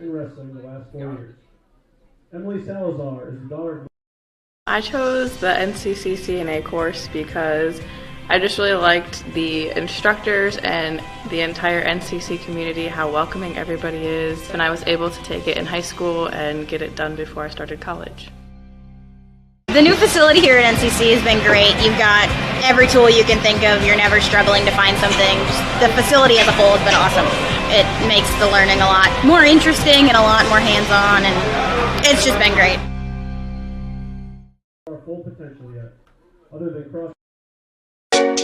in wrestling the last 4 years. Emily Salazar is the daughter of... I chose the NCCCNA course because I just really liked the instructors and the entire NCC community, how welcoming everybody is, and I was able to take it in high school and get it done before I started college. The new facility here at NCC has been great. You've got every tool you can think of. You're never struggling to find something. Just the facility as a whole has been awesome. It makes the learning a lot more interesting and a lot more hands-on, and it's just been great. Full potential yet, other than cross.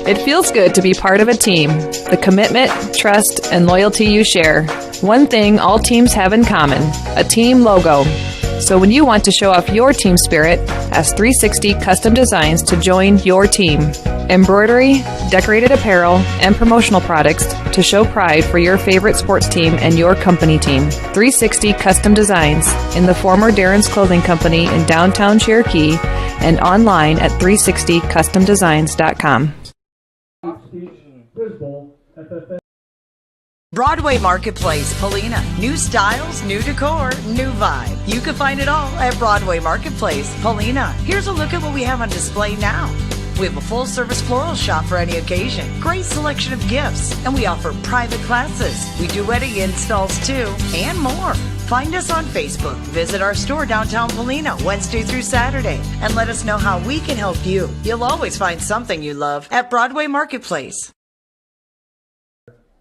It feels good to be part of a team. The commitment, trust, and loyalty you share. One thing all teams have in common, a team logo. So when you want to show off your team spirit, ask 360 Custom Designs to join your team. Embroidery, decorated apparel, and promotional products to show pride for your favorite sports team and your company team. 360 Custom Designs in the former Darren's Clothing Company in downtown Cherokee and online at 360customdesigns.com. Broadway Marketplace, Paulina. New styles, new decor, new vibe. You can find it all at Broadway Marketplace, Paulina. Here's a look at what we have on display now. We have a full-service floral shop for any occasion. Great selection of gifts. And we offer private classes. We do wedding installs too, and more. Find us on Facebook. Visit our store downtown Paulina Wednesday through Saturday. And let us know how we can help you. You'll always find something you love at Broadway Marketplace.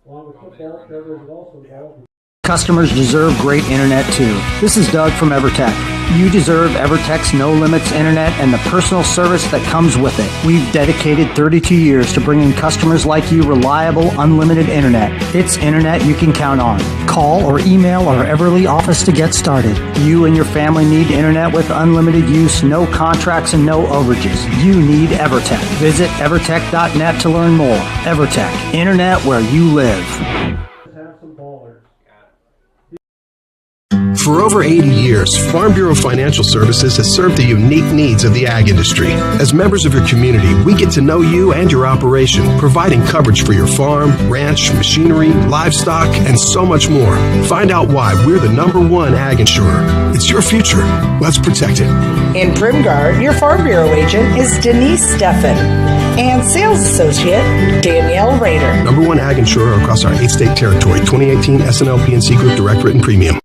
Along with football, Trevor is also involved. Customers deserve great internet too. This is Doug from EverTech. You deserve EverTech's no limits internet and the personal service that comes with it. We've dedicated 32 years to bringing customers like you reliable, unlimited internet. It's internet you can count on. Call or email our Everly office to get started. You and your family need internet with unlimited use, no contracts, and no overages. You need EverTech. Visit evertech.net to learn more. EverTech, internet where you live. For over 80 years, Farm Bureau Financial Services has served the unique needs of the ag industry. As members of your community, we get to know you and your operation, providing coverage for your farm, ranch, machinery, livestock, and so much more. Find out why we're the #1 ag insurer. It's your future. Let's protect it. In Primgar, your Farm Bureau agent is Denise Steffen and sales associate Danielle Rader. #1 ag insurer across our 8-state territory. 2018 SNL PNC Group Direct Written Premium.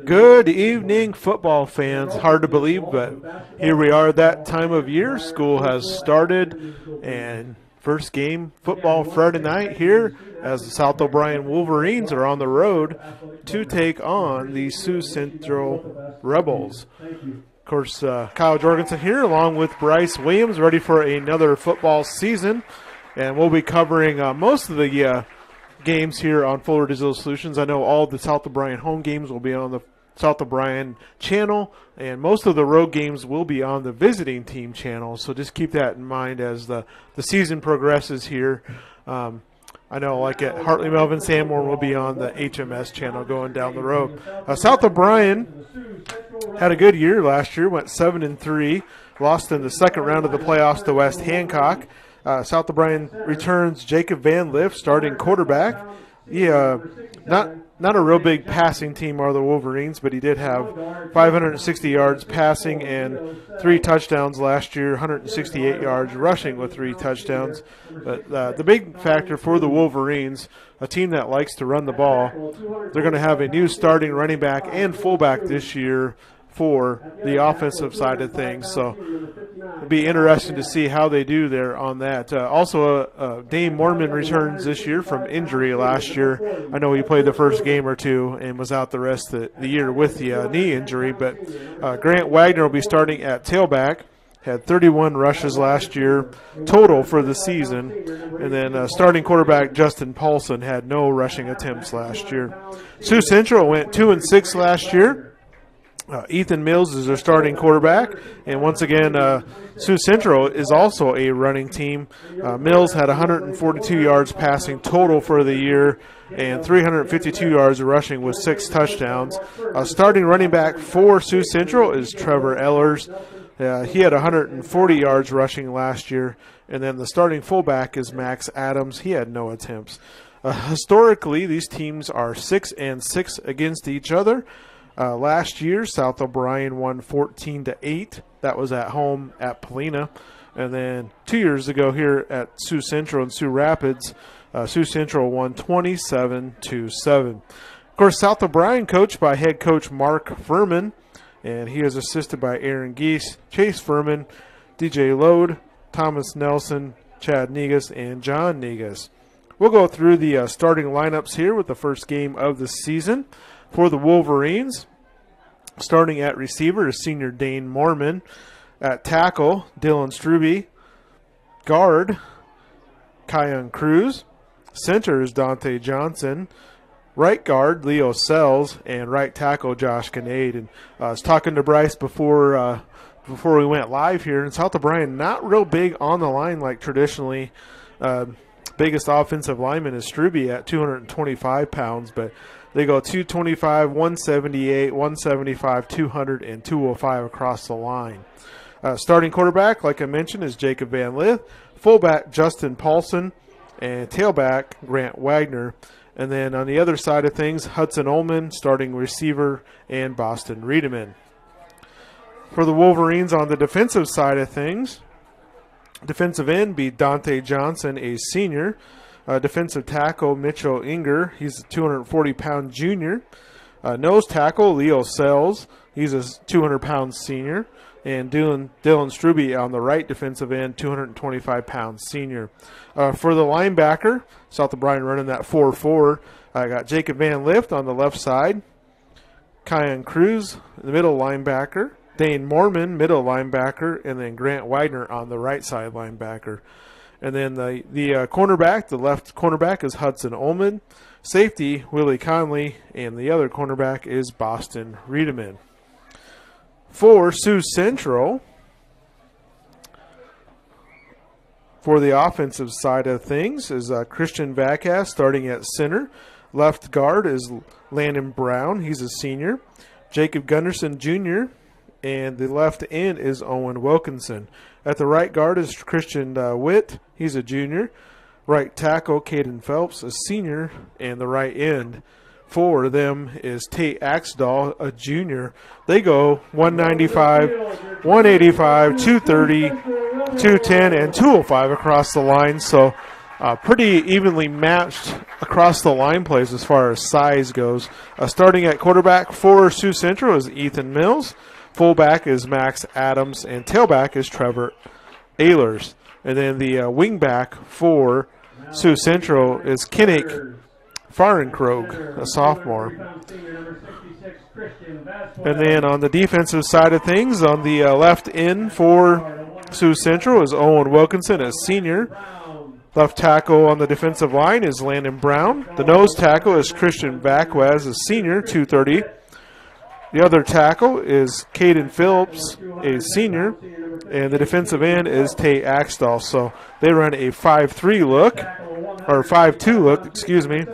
Good evening, football fans. Hard to believe, but here we are that time of year. School has started, and first game football Friday night here as the South O'Brien Wolverines are on the road to take on the Sioux Central Rebels. Of course, Kyle Jorgensen here along with Bryce Williams, ready for another football season, and we'll be covering most of the games here on Fuller Digital Solutions. I know all the South O'Brien home games will be on the South O'Brien channel, and most of the road games will be on the visiting team channel, so just keep that in mind as the season progresses here. I know like at Hartley Melvin Sanborn will be on the HMS channel going down the road. South O'Brien had a good year last year, went 7-3, lost in the second round of the playoffs to West Hancock. South O'Brien returns Jacob Van Lift, starting quarterback. He not a real big passing team are the Wolverines, but he did have 560 yards passing and 3 touchdowns last year, 168 yards rushing with 3 touchdowns. But the big factor for the Wolverines, a team that likes to run the ball, they're going to have a new starting running back and fullback this year for the offensive side of things. So it'll be interesting to see how they do there on that. Also, Dane Mormon returns this year from injury last year. I know he played the first game or two and was out the rest of the year with the knee injury. But Grant Wagner will be starting at tailback. Had 31 rushes last year total for the season. And then starting quarterback Justin Paulson had no rushing attempts last year. Sioux Central went 2-6 last year. Ethan Mills is their starting quarterback, and once again, Sioux Central is also a running team. Mills had 142 yards passing total for the year and 352 yards rushing with 6 touchdowns. Starting running back for Sioux Central is Trevor Ellers. He had 140 yards rushing last year, and then the starting fullback is Max Adams. He had no attempts. Historically, these teams are 6-6 against each other. Last year, South O'Brien won 14-8. That was at home at Polina. And then 2 years ago here at Sioux Central and Sioux Rapids, Sioux Central won 27-7. Of course, South O'Brien coached by head coach Mark Furman, and he is assisted by Aaron Geese, Chase Furman, DJ Lode, Thomas Nelson, Chad Negus, and John Negus. We'll go through the starting lineups here with the first game of the season for the Wolverines. Starting at receiver is senior Dane Mormon. At tackle, Dylan Struby. Guard, Kyan Cruz. Center is Dante Johnson. Right guard, Leo Sells. And right tackle, Josh Kinnaid. And I was talking to Bryce before we went live here. And South O'Brien, not real big on the line like traditionally. Biggest offensive lineman is Struby at 225 pounds, but they go 225, 178, 175, 200, and 205 across the line. Starting quarterback, like I mentioned, is Jacob Van Lith. Fullback, Justin Paulson. And tailback, Grant Wagner. And then on the other side of things, Hudson Ullman, starting receiver, and Boston Riedemann. For the Wolverines on the defensive side of things, defensive end be Dante Johnson, a senior. Defensive tackle, Mitchell Inger. He's a 240-pound junior. Nose tackle, Leo Sells. He's a 200-pound senior. And Dylan Struby on the right defensive end, 225-pound senior. For the linebacker, South O'Brien running that 4-4. I got Jacob Van Lift on the left side. Kyan Cruz, the middle linebacker. Dane Mormon, middle linebacker. And then Grant Wagner on the right side linebacker. And then the cornerback, the left cornerback is Hudson Ullman. Safety, Willie Conley. And the other cornerback is Boston Riedemann. For Sioux Central, for the offensive side of things, is Christian Vacas starting at center. Left guard is Landon Brown. He's a senior. Jacob Gunderson Jr., and the left end is Owen Wilkinson. At the right guard is Christian Witt. He's a junior. Right tackle, Caden Phelps, a senior. And the right end for them is Tate Axdahl, a junior. They go 195, 185, 230, 210, and 205 across the line. So pretty evenly matched across the line plays as far as size goes. Starting at quarterback for Sioux Central is Ethan Mills. Fullback is Max Adams, and tailback is Trevor Ehlers. And then the wingback for Sioux Central is Kinnick Farenkrog, a sophomore. And then on the defensive side of things, on the left end for Sioux Central is Owen Wilkinson, a senior. Left tackle on the defensive line is Landon Brown. The nose tackle is Christian Vacquez, a senior, 230. The other tackle is Caden Phillips, a senior, and the defensive end is Tate Axdahl. So they run a 5-3 look, or 5-2 look, excuse me.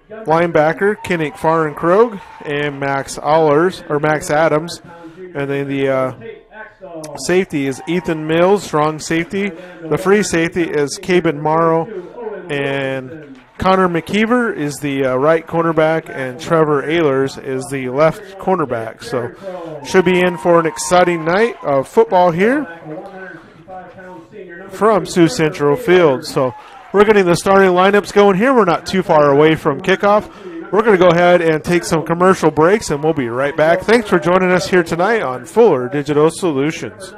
Linebacker, Kinnick Farenkrog, and Max Adams. And then the safety is Ethan Mills, strong safety. The free safety is Caben Morrow, and Connor McKeever is the right cornerback, and Trevor Ehlers is the left cornerback. So should be in for an exciting night of football here from Sioux Central Field. So we're getting the starting lineups going here. We're not too far away from kickoff. We're going to go ahead and take some commercial breaks, and we'll be right back. Thanks for joining us here tonight on Fuller Digital Solutions.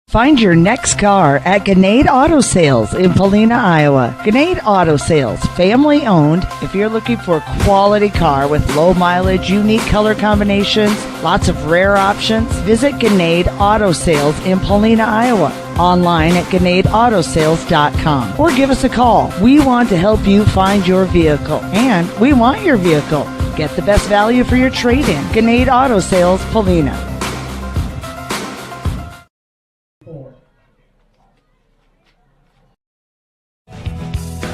Find your next car at Gannade Auto Sales in Polina, Iowa. Gannade Auto Sales, family owned. If you're looking for a quality car with low mileage, unique color combinations, lots of rare options, visit Gannade Auto Sales in Polina, Iowa. Online at GannadeAutosales.com or give us a call. We want to help you find your vehicle, and we want your vehicle. Get the best value for your trade-in. Gannade Auto Sales, Polina.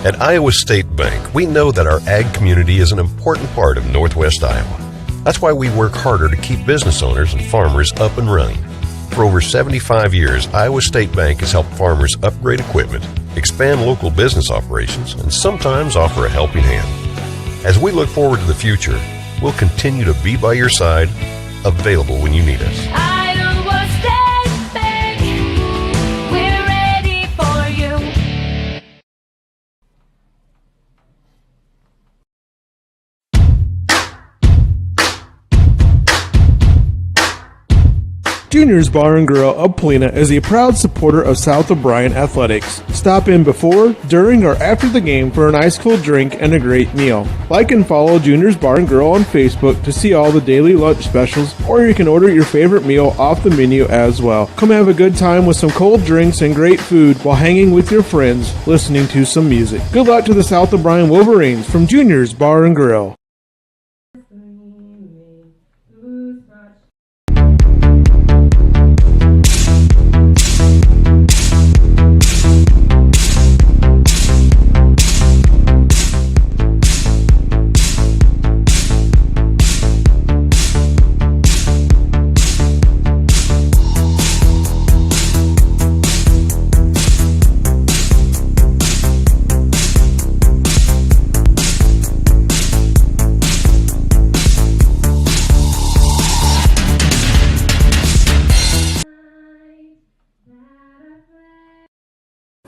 At Iowa State Bank, we know that our ag community is an important part of Northwest Iowa. That's why we work harder to keep business owners and farmers up and running. For over 75 years, Iowa State Bank has helped farmers upgrade equipment, expand local business operations, and sometimes offer a helping hand. As we look forward to the future, we'll continue to be by your side, available when you need us. Iowa State Bank, we're ready for you. Junior's Bar and Grill of Polina is a proud supporter of South O'Brien Athletics. Stop in before, during, or after the game for an ice cold drink and a great meal. Like and follow Junior's Bar and Grill on Facebook to see all the daily lunch specials, or you can order your favorite meal off the menu as well. Come have a good time with some cold drinks and great food while hanging with your friends, listening to some music. Good luck to the South O'Brien Wolverines from Junior's Bar and Grill.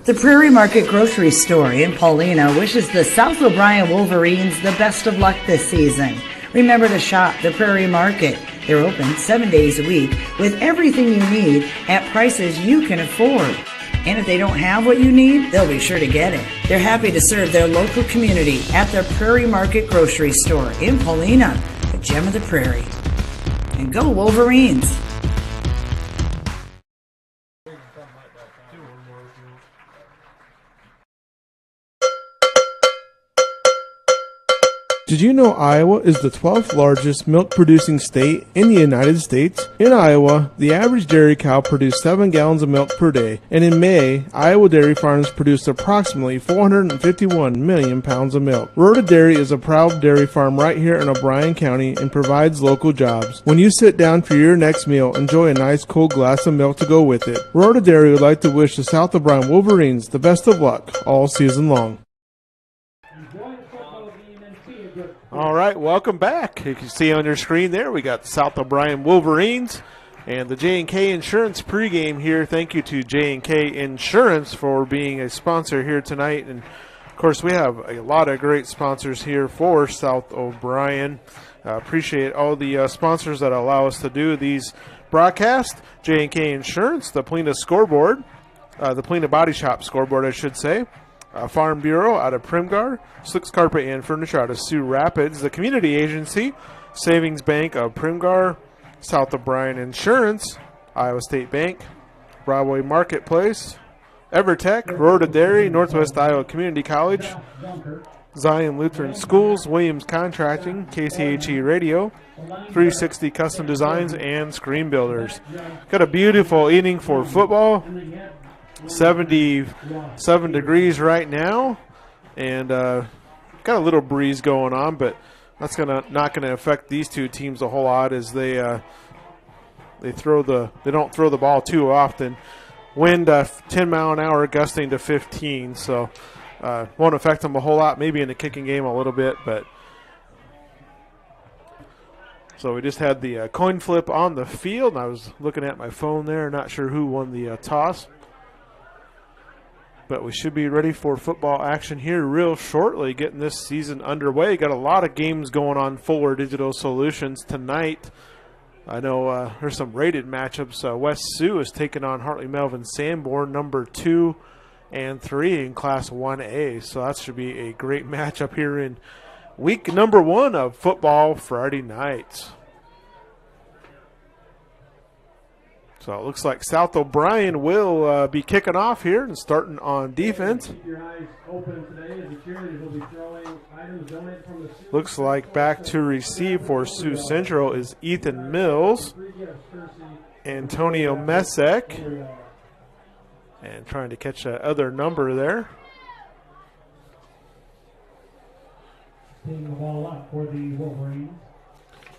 The Prairie Market Grocery Store in Paulina wishes the South O'Brien Wolverines the best of luck this season. Remember to shop the Prairie Market. They're open 7 days a week with everything you need at prices you can afford. And if they don't have what you need, they'll be sure to get it. They're happy to serve their local community at the Prairie Market Grocery Store in Paulina, the gem of the prairie. And go Wolverines! Did you know Iowa is the 12th largest milk-producing state in the United States? In Iowa, the average dairy cow produced 7 gallons of milk per day, and in May, Iowa dairy farms produced approximately 451 million pounds of milk. Rhoda Dairy is a proud dairy farm right here in O'Brien County and provides local jobs. When you sit down for your next meal, enjoy a nice cold glass of milk to go with it. Rhoda Dairy would like to wish the South O'Brien Wolverines the best of luck all season long. All right, welcome back. You can see on your screen there, we got the South O'Brien Wolverines and the J&K Insurance pregame here. Thank you to J&K Insurance for being a sponsor here tonight. And, of course, we have a lot of great sponsors here for South O'Brien. Appreciate all the sponsors that allow us to do these broadcasts. J&K Insurance, the Polina Scoreboard, the Polina Body Shop Scoreboard, I should say. Farm Bureau out of Primgar, Slicks Carpet and Furniture out of Sioux Rapids, the Community Agency, Savings Bank of Primgar, South O'Brien Insurance, Iowa State Bank, Broadway Marketplace, Evertech, Rhoda Dairy, Northwest Iowa Community College, Zion Lutheran Schools, Williams Contracting, KCHE Radio, 360 Custom Designs, and Screen Builders. Got a beautiful evening for football. 77 degrees right now, and got a little breeze going on, but that's not gonna affect these two teams a whole lot as they don't throw the ball too often. Wind 10 mile an hour gusting to 15, so won't affect them a whole lot. Maybe in the kicking game a little bit, but so we just had the coin flip on the field, and I was looking at my phone there, not sure who won the toss. But we should be ready for football action here real shortly, getting this season underway. Got a lot of games going on for Digital Solutions tonight. I know there's some rated matchups. West Sioux is taking on Hartley Melvin Sanborn, number 2 and 3 in Class 1A. So that should be a great matchup here in week number 1 of football Friday night. So it looks like South O'Brien will be kicking off here and starting on defense. Looks like back to receive for Sioux Central is Ethan Mills, Antonio Mesek, and trying to catch that other number there.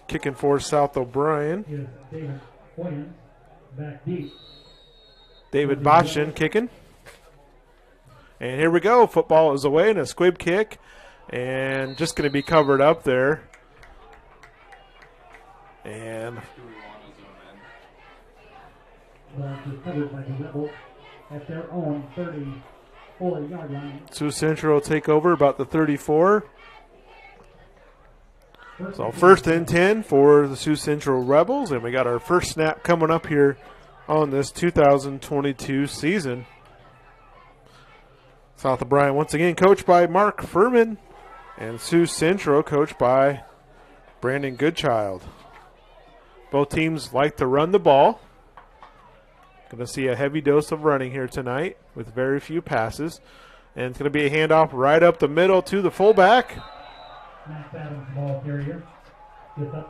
Kicking for South O'Brien. Back deep. David Botchin kicking. And here we go. Football is away and a squib kick. And just going to be covered up there. And covered by the Rebels at their own 34-yard line. Sioux Central will take over about the 34. So first and 10 for the Sioux Central Rebels. And we got our first snap coming up here on this 2022 season. South O'Brien once again coached by Mark Furman. And Sioux Central coached by Brandon Goodchild. Both teams like to run the ball. Going to see a heavy dose of running here tonight with very few passes. And it's going to be a handoff right up the middle to the fullback.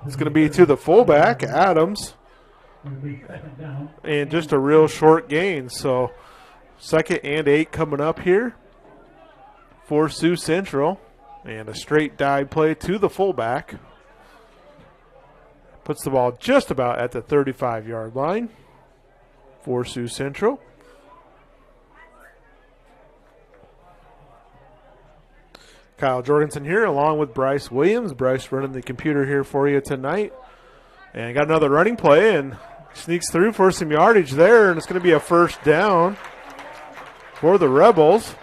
It's going to be to the fullback, Adams. And just a real short gain. So 2nd and 8 coming up here for Sioux Central. And a straight dive play to the fullback. Puts the ball just about at the 35-yard line for Sioux Central. Kyle Jorgensen here along with Bryce Williams. Bryce running the computer here for you tonight. And got another running play and sneaks through for some yardage there. And it's going to be a first down for the Rebels.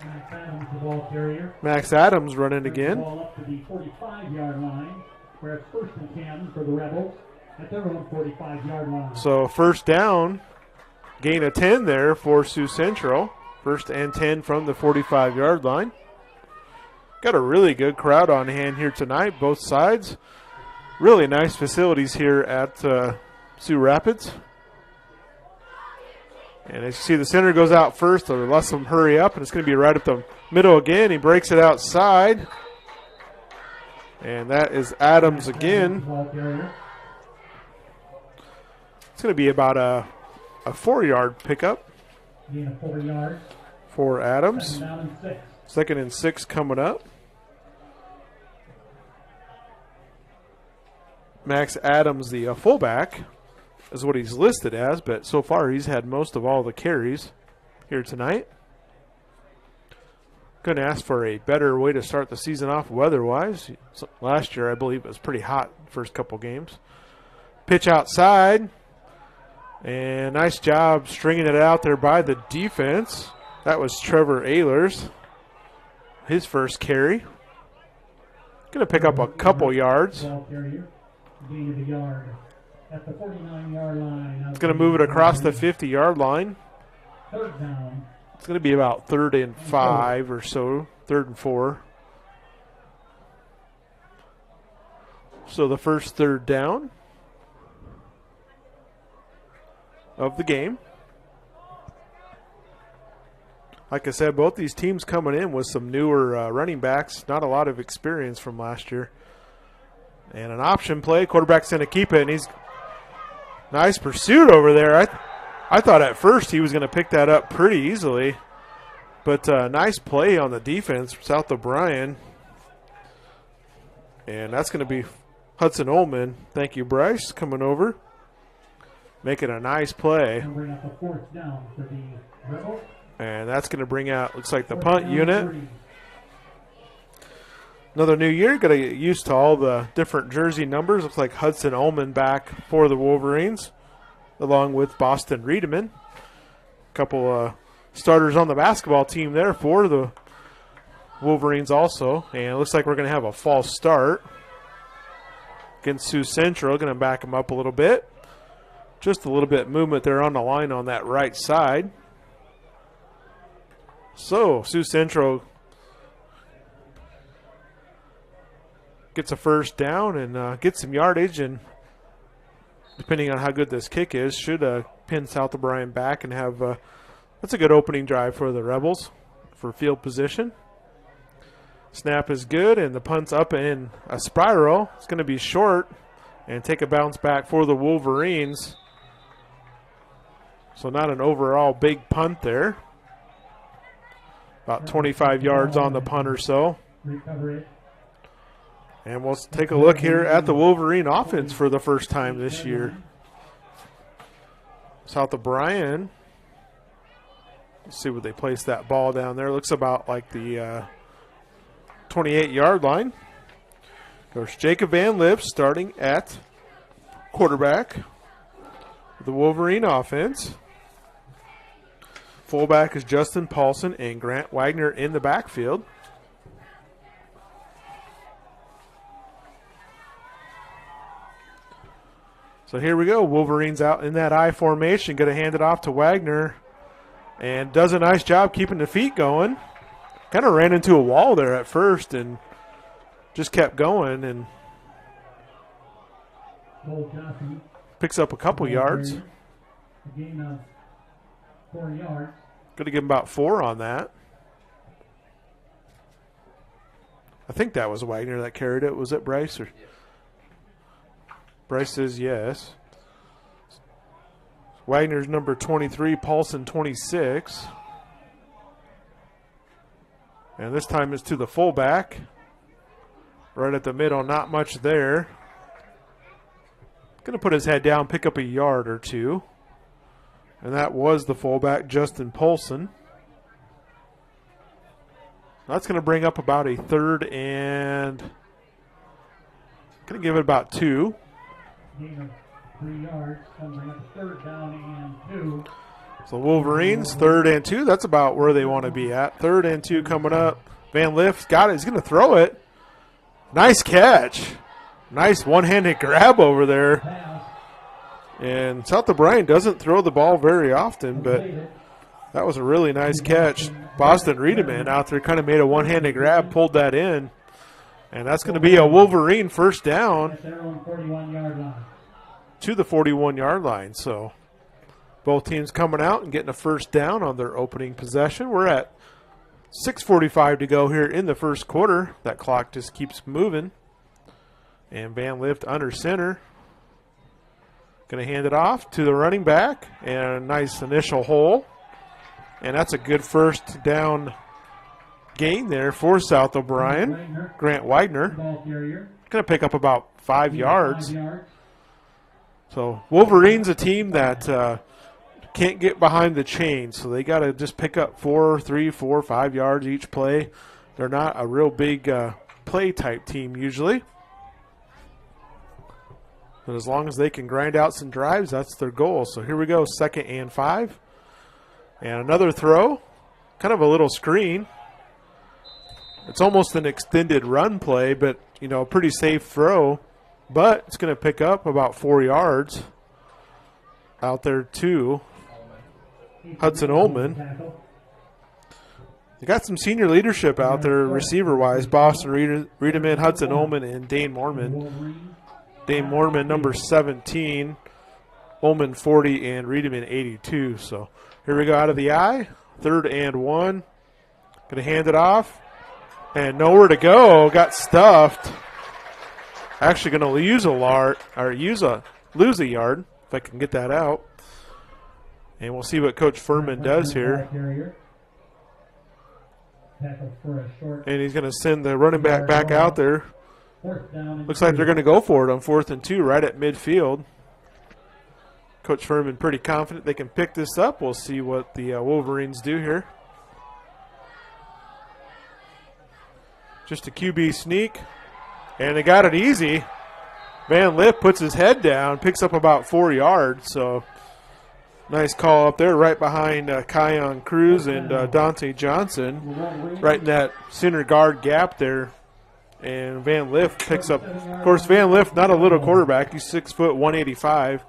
Max Adams, the ball carrier. Max Adams running again. Ball up to the 45-yard line, where it's first and 10 for the Rebels at their own 45-yard line. So first down, gain of 10 there for Sioux Central. First and 10 from the 45-yard line. Got a really good crowd on hand here tonight, both sides. Really nice facilities here at Sioux Rapids. And as you see, the center goes out first, or lets them hurry up, and it's going to be right up the middle again. He breaks it outside. And that is Adams again. It's going to be about a 4-yard pickup for Adams. 2nd and 6 coming up. Max Adams, the fullback, is what he's listed as, but so far he's had most of all the carries here tonight. Going to ask for a better way to start the season off weather-wise. Last year, I believe, it was pretty hot first couple games. Pitch outside, and nice job stringing it out there by the defense. That was Trevor Ehlers, his first carry. Going to pick up a couple yards. Gain of a yard at the 49-yard line. It's going to move it across the 50-yard line. Third down. It's going to be about 3rd and 5 or so, 3rd and 4. So the first 3rd down of the game. Like I said, both these teams coming in with some newer running backs, not a lot of experience from last year. And an option play. Quarterback's going to keep it, and he's nice pursuit over there. I thought at first he was going to pick that up pretty easily. But nice play on the defense, South O'Brien. And that's going to be Hudson Ullman. Thank you, Bryce, coming over. Making a nice play. And that's going to bring out, looks like the punt unit. Another new year, got to get used to all the different jersey numbers. Looks like Hudson Ullman back for the Wolverines, along with Boston Riedemann. A couple starters on the basketball team there for the Wolverines also. And it looks like we're going to have a false start against Sioux Central. Going to back them up a little bit. Just a little bit of movement there on the line on that right side. So Sioux Central gets a first down and gets some yardage, and depending on how good this kick is, should pin South O'Brien back and have that's a good opening drive for the Rebels for field position. Snap is good, and the punt's up in a spiral. It's going to be short and take a bounce back for the Wolverines. So not an overall big punt there. About 25 yards on the punt or so. And we'll take a look here at the Wolverine offense for the first time this year. South O'Brien Let's see where they place that ball down there. Looks about like the 28-yard line. Coach Jacob Van Lip starting at quarterback for the Wolverine offense. Fullback is Justin Paulson and Grant Wagner in the backfield. So here we go. Wolverines out in that I formation. Going to hand it off to Wagner. And does a nice job keeping the feet going. Kind of ran into a wall there at first and just kept going and picks up a couple yards. Gain of 4 yards. Going to give him about 4 on that. I think that was Wagner that carried it. Was it Bryce? Or? Bryce says yes. Wagner's number 23, Paulson 26. And this time it's to the fullback. Right at the middle, not much there. Going to put his head down, pick up a yard or 2. And that was the fullback, Justin Paulson. That's going to bring up about a 3rd and going to give it about 2. Gain of 3 yards. Coming up 3rd down and 2. So Wolverines, 3rd and 2. That's about where they want to be at. 3rd and 2 coming up. Van Lift's got it. He's going to throw it. Nice catch. Nice one-handed grab over there. And South O'Brien doesn't throw the ball very often, but that was a really nice catch. Boston Riedemann out there kind of made a one-handed grab, pulled that in. And that's going to be a Wolverine first down to the 41-yard line. So both teams coming out and getting a first down on their opening possession. We're at 6:45 to go here in the first quarter. That clock just keeps moving. And Van Lift under center. Going to hand it off to the running back. And a nice initial hole. And that's a good first down gain there for South O'Brien. Grant Wagner. Going to pick up about 5 yards. So Wolverines a team that can't get behind the chain, so they got to just pick up 3, 4, 5 yards each play. They're not a real big play type team usually. But as long as they can grind out some drives, that's their goal. So here we go, 2nd and 5. And another throw, kind of a little screen. It's almost an extended run play, but, you know, a pretty safe throw. But it's going to pick up about 4 yards out there to Hudson Ullman. They got some senior leadership out there receiver-wise. Boston Riedemann, Hudson Ullman, and Dane Mormon. Dane Mormon, number 17. Ullman, 40, and Riedemann, 82. So here we go out of the I. 3rd and 1. Going to hand it off. And nowhere to go. Got stuffed. Actually going to lose lose a yard, if I can get that out. And we'll see what Coach Furman does here. And he's going to send the running back out there. Looks like they're going to go for it on 4th and 2 right at midfield. Coach Furman pretty confident they can pick this up. We'll see what the Wolverines do here. Just a QB sneak. And they got it easy. Van Lip puts his head down, picks up about 4 yards. So nice call up there right behind Kion Cruz and Dante Johnson. Right in that center guard gap there. And Van Lip picks up. Of course, Van Lip, not a little quarterback. He's 6 foot, 185.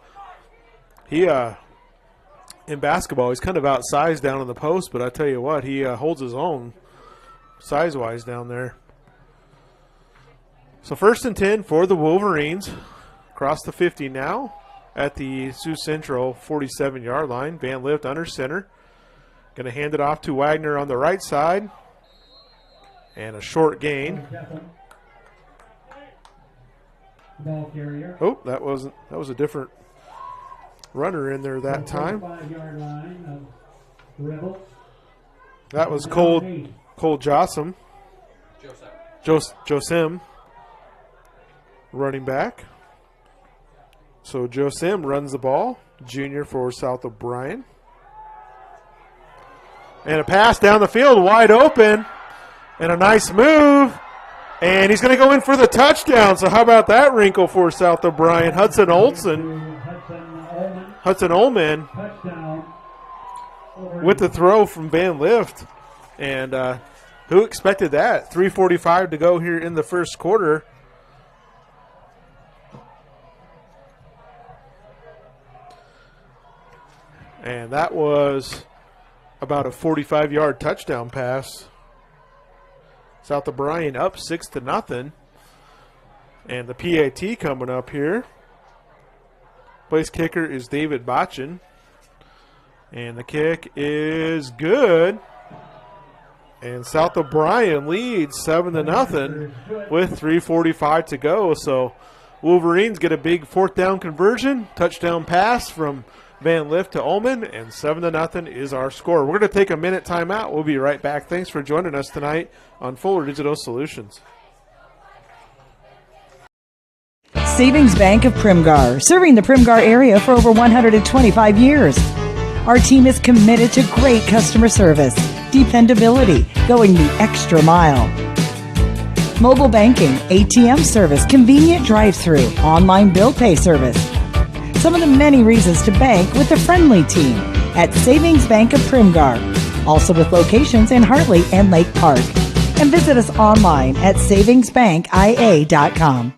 He, in basketball, he's kind of outsized down in the post, but I tell you what, he holds his own size-wise down there. So 1st and 10 for the Wolverines. Across the 50 now at the Sioux Central 47-yard line. Van Lift under center. Going to hand it off to Wagner on the right side. And a short gain. Oh, that was a different runner in there that time. That was Cole Jossam. Josim. Running back. So Josim runs the ball. Junior for South O'Brien. And a pass down the field, wide open. And a nice move. And he's going to go in for the touchdown. So how about that wrinkle for South O'Brien? Hudson Ullman with the throw from Van Lift. And who expected that? 3:45 to go here in the first quarter. And that was about a 45-yard touchdown pass. South O'Brien up 6-0. And the PAT coming up here. Place kicker is David Botchin. And the kick is good. And South O'Brien leads 7-0 with 3:45 to go. So Wolverines get a big fourth down conversion. Touchdown pass from Van Lift to Ullman, and 7-0 is our score. We're going to take a minute timeout. We'll be right back. Thanks for joining us tonight on Fuller Digital Solutions. Savings Bank of Primgar, serving the Primgar area for over 125 years. Our team is committed to great customer service, dependability, going the extra mile. Mobile banking, ATM service, convenient drive-through, online bill pay service. Some of the many reasons to bank with a friendly team at Savings Bank of Primgar. Also with locations in Hartley and Lake Park. And visit us online at savingsbankia.com.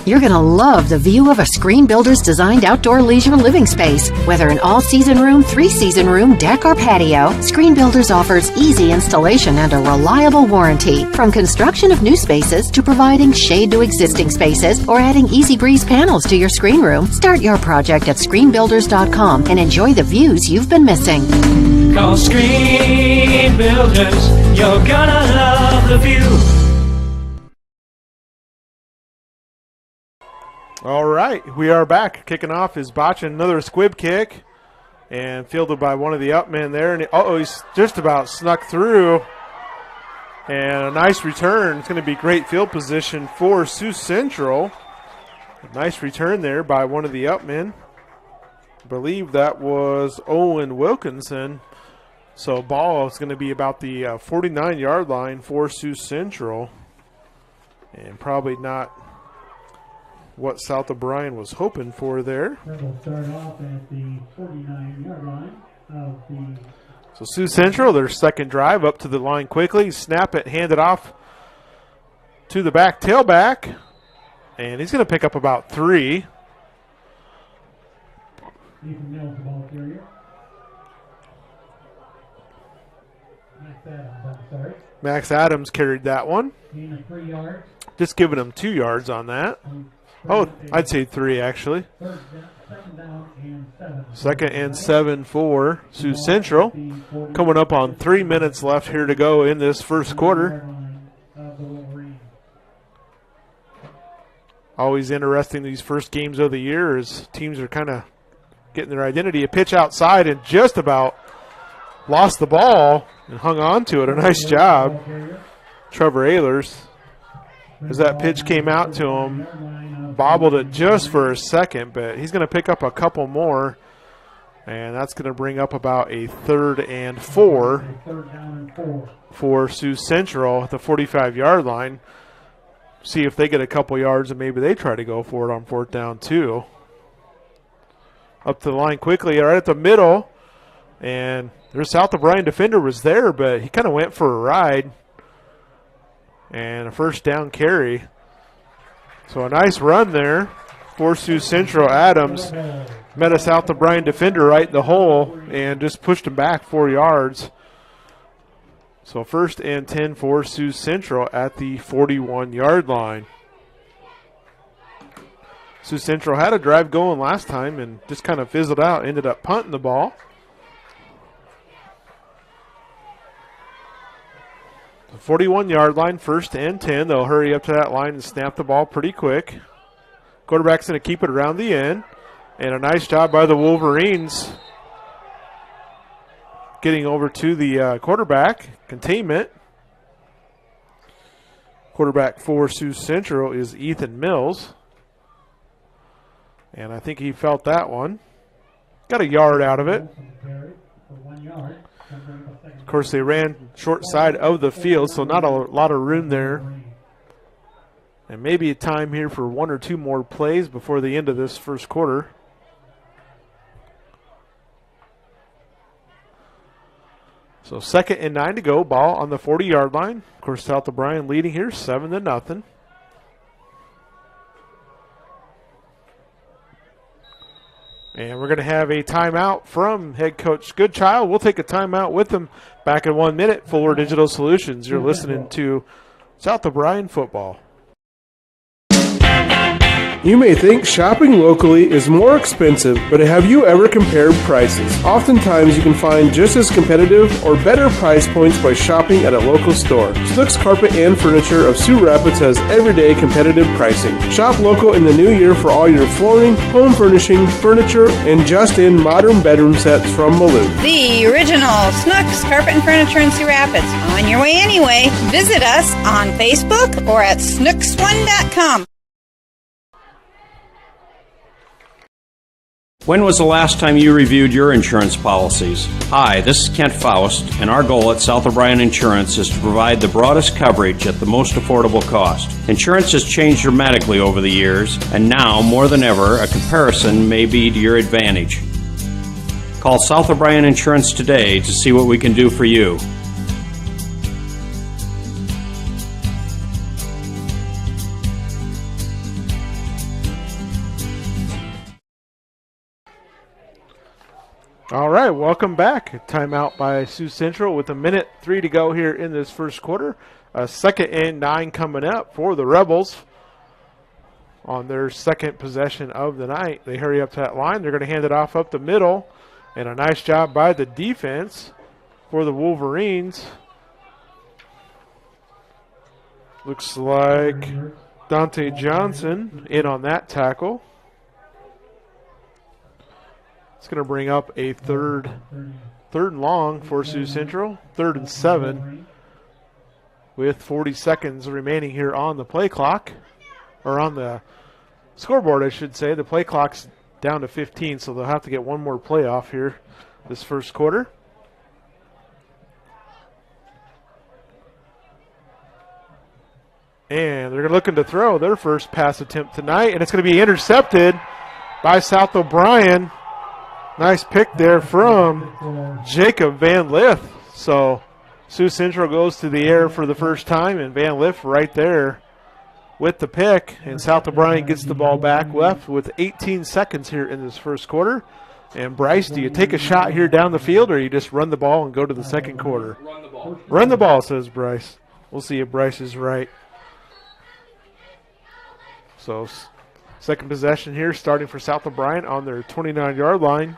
You're going to love the view of a Screen Builder's designed outdoor leisure living space. Whether an all-season room, three-season room, deck, or patio, Screen Builders offers easy installation and a reliable warranty. From construction of new spaces to providing shade to existing spaces or adding Easy Breeze panels to your screen room, start your project at screenbuilders.com and enjoy the views you've been missing. Call Screen Builders. You're gonna love the view. All right, we are back. Kicking off is Botchin, another squib kick, and fielded by one of the up men there. And he's just about snuck through. And a nice return. It's going to be great field position for Sioux Central. A nice return there by one of the up men. I believe that was Owen Wilkinson. So ball is going to be about the 49-yard line for Sioux Central. And probably not what South O'Brien was hoping for there. We'll start off at the 49-yard line of the... So Sioux Central, their second drive, up to the line quickly. Snap it, hand it off to the back tailback. And he's going to pick up about 3. Ethan Mills, the ball carrier. Max Adams carried that one. Gain of 3 yards. Just giving him 2 yards on that. Oh, I'd say 3 actually. Second and 7 for Sioux Central. Coming up on 3 minutes left here to go in this first quarter. Always interesting these first games of the year as teams are kind of getting their identity. A pitch outside and just about lost the ball and hung on to it. A nice job, Trevor Ehlers. As that pitch came out to him, bobbled it just for a second, but he's going to pick up a couple more, and that's going to bring up about a 3rd and 4 for Sioux Central at the 45-yard line. See if they get a couple yards and maybe they try to go for it on 4th down too. Up to the line quickly, right at the middle, and their South O'Brien defender was there, but he kind of went for a ride. And a 1st down carry. So a nice run there for Sioux Central. Adams met a South O'Brien defender right in the hole and just pushed him back 4 yards. So 1st and 10 for Sioux Central at the 41-yard line. Sioux Central had a drive going last time and just kind of fizzled out, ended up punting the ball. The 41-yard line, 1st and 10. They'll hurry up to that line and snap the ball pretty quick. Quarterback's going to keep it around the end. And a nice job by the Wolverines getting over to the quarterback. Containment. Quarterback for Sioux Central is Ethan Mills. And I think he felt that one. Got a yard out of it. Of course, they ran short side of the field, so not a lot of room there. And maybe a time here for one or two more plays before the end of this first quarter. So 2nd and 9 to go. Ball on the 40-yard line. Of course, South O'Brien leading here 7-0. And we're going to have a timeout from head coach Goodchild. We'll take a timeout with him back in 1 minute. Fuller Digital Solutions. You're listening to South O'Brien football. You may think shopping locally is more expensive, but have you ever compared prices? Oftentimes you can find just as competitive or better price points by shopping at a local store. Snooks Carpet and Furniture of Sioux Rapids has everyday competitive pricing. Shop local in the new year for all your flooring, home furnishing, furniture, and just-in modern bedroom sets from Malou. The original Snooks Carpet and Furniture in Sioux Rapids. On your way anyway. Visit us on Facebook or at snooks1.com. When was the last time you reviewed your insurance policies? Hi, this is Kent Faust, and our goal at South O'Brien Insurance is to provide the broadest coverage at the most affordable cost. Insurance has changed dramatically over the years, and now, more than ever, a comparison may be to your advantage. Call South O'Brien Insurance today to see what we can do for you. All right, welcome back. Timeout by Sioux Central with 1:03 to go here in this first quarter. 2nd and 9 coming up for the Rebels on their second possession of the night. They hurry up to that line. They're going to hand it off up the middle, and a nice job by the defense for the Wolverines. Looks like Dante Johnson in on that tackle. It's going to bring up a third and long for Sioux Central. 3rd and 7 with 40 seconds remaining here on the play clock, or on the scoreboard, I should say. The play clock's down to 15, so they'll have to get one more play off here this first quarter. And they're looking to throw their first pass attempt tonight, and it's going to be intercepted by South O'Brien. Nice pick there from Jacob Van Lith. So Sioux Central goes to the air for the first time, and Van Lith right there with the pick. And South O'Brien gets the ball back, left with 18 seconds here in this first quarter. And Bryce, do you take a shot here down the field, or you just run the ball and go to the second quarter? Run the ball. Run the ball, says Bryce. We'll see if Bryce is right. So second possession here, starting for South O'Brien on their 29-yard line.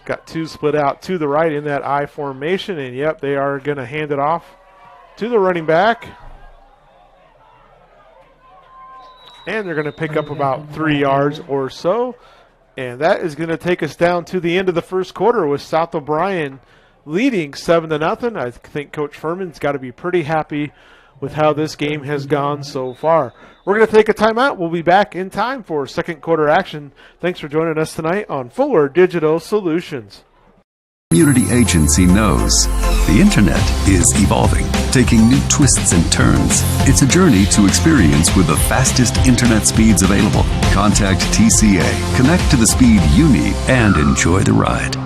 Got two split out to the right in that I formation, and yep, they are going to hand it off to the running back. And they're going to pick up about 3 yards or so. And that is going to take us down to the end of the first quarter with South O'Brien leading 7-0. I think Coach Furman's got to be pretty happy with how this game has gone so far. We're going to take a timeout. We'll be back in time for second quarter action. Thanks for joining us tonight on Fuller Digital Solutions. Community Agency knows the Internet is evolving, taking new twists and turns. It's a journey to experience with the fastest Internet speeds available. Contact TCA, connect to the speed you need, and enjoy the ride.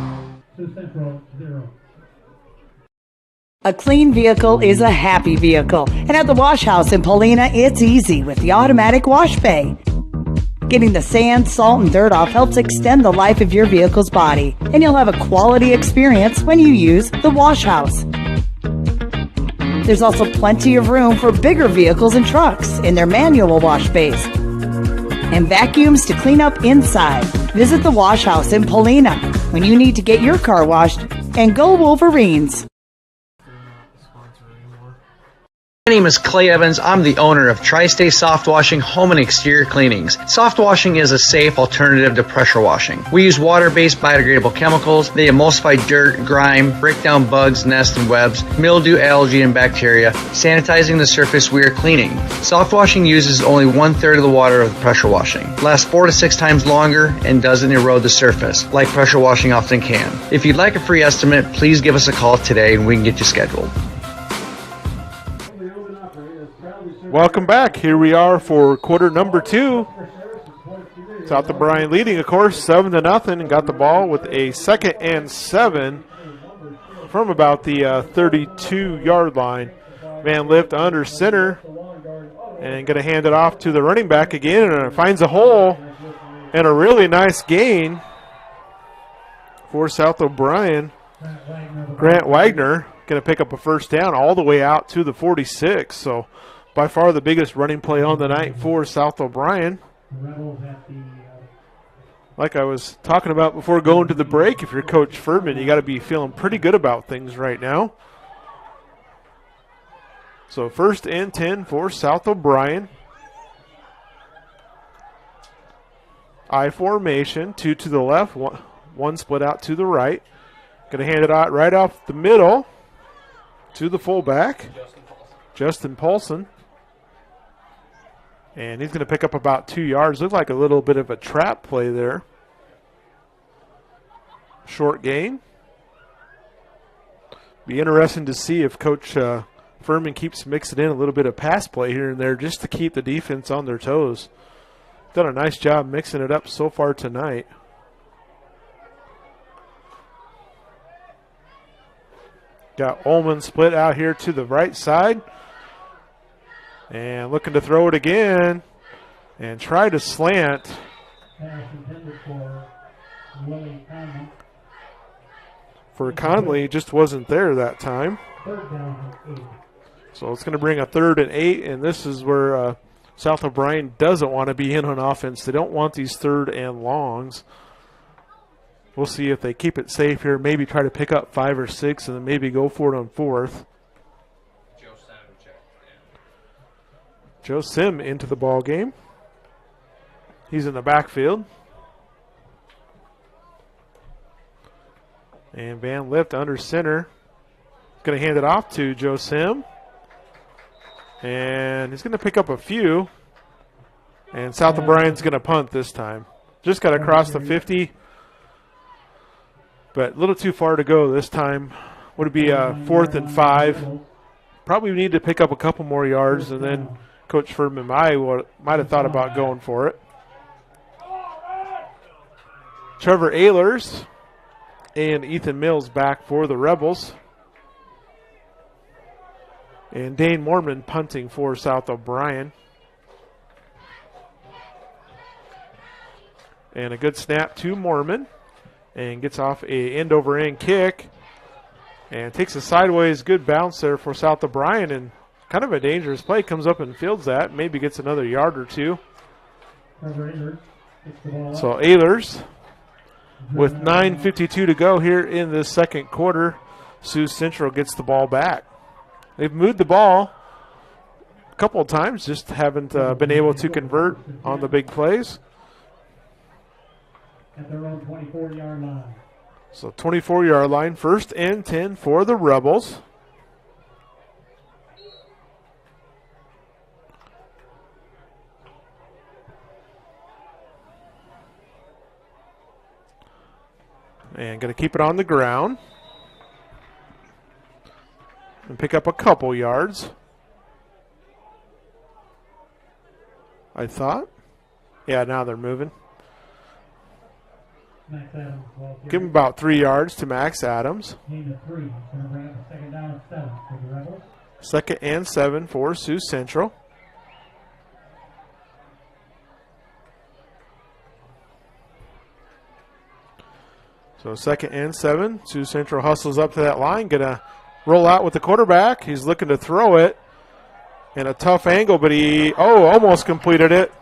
A clean vehicle is a happy vehicle. And at the Wash House in Paulina, it's easy with the automatic wash bay. Getting the sand, salt, and dirt off helps extend the life of your vehicle's body. And you'll have a quality experience when you use the Wash House. There's also plenty of room for bigger vehicles and trucks in their manual wash bays. And vacuums to clean up inside. Visit the Wash House in Paulina when you need to get your car washed. And go Wolverines! My name is Clay Evans. I'm the owner of Tri-State Soft Washing Home and Exterior Cleanings. Soft washing is a safe alternative to pressure washing. We use water-based biodegradable chemicals. They emulsify dirt, grime, break down bugs, nests, and webs, mildew, algae, and bacteria, sanitizing the surface we are cleaning. Soft washing uses only 1/3 of the water of pressure washing, lasts 4 to 6 times longer, and doesn't erode the surface, like pressure washing often can. If you'd like a free estimate, please give us a call today and we can get you scheduled. Welcome back. Here we are for quarter number 2. South O'Brien leading, of course, 7-0, and got the ball with a 2nd and 7 from about the 32-yard line. Van Lift under center and going to hand it off to the running back again, and finds a hole and a really nice gain for South O'Brien. Grant Wagner going to pick up a first down all the way out to the 46. So by far the biggest running play on the night for South O'Brien. Like I was talking about before going to the break, if you're Coach Furman, you got to be feeling pretty good about things right now. So 1st and 10 for South O'Brien. I formation, 2 to the left, one split out to the right. Going to hand it out right off the middle to the fullback, Justin Paulson. And he's going to pick up about 2 yards. Looked like a little bit of a trap play there. Short gain. Be interesting to see if Coach Furman keeps mixing in a little bit of pass play here and there just to keep the defense on their toes. Done a nice job mixing it up so far tonight. Got Ullman split out here to the right side. And looking to throw it again and try to slant. For Conley, just wasn't there that time. So it's going to bring a 3rd and 8, and this is where South O'Brien doesn't want to be in on offense. They don't want these 3rd and longs. We'll see if they keep it safe here, maybe try to pick up 5 or 6 and then maybe go for it on 4th. Joe Sim into the ball game. He's in the backfield. And Van Lift under center. Going to hand it off to Joe Sim. And he's going to pick up a few. And South O'Brien's going to punt this time. Just got across the 50. But a little too far to go this time. Would it be a 4th and 5? Probably need to pick up a couple more yards, and then Coach Furman might have thought about going for it. Trevor Ehlers and Ethan Mills back for the Rebels. And Dane Mormon punting for South O'Brien. And a good snap to Mormon. And gets off a end-over-end kick. And takes a sideways good bounce there for South O'Brien. And kind of a dangerous play. Comes up and fields that. Maybe gets another yard or two. So Ehlers with 9:52 to go here in the second quarter. Sioux Central gets the ball back. They've moved the ball a couple of times, just haven't been able to convert on the big plays. At their own 24-yard line. So 24-yard line, 1st and 10 for the Rebels. And going to keep it on the ground. And pick up a couple yards. I thought. Yeah, now they're moving. Give him about 3 yards to Max Adams. 2nd and 7 for Sioux Central. So 2nd and 7. Sioux Central hustles up to that line. Going to roll out with the quarterback. He's looking to throw it. In a tough angle, but he almost completed it.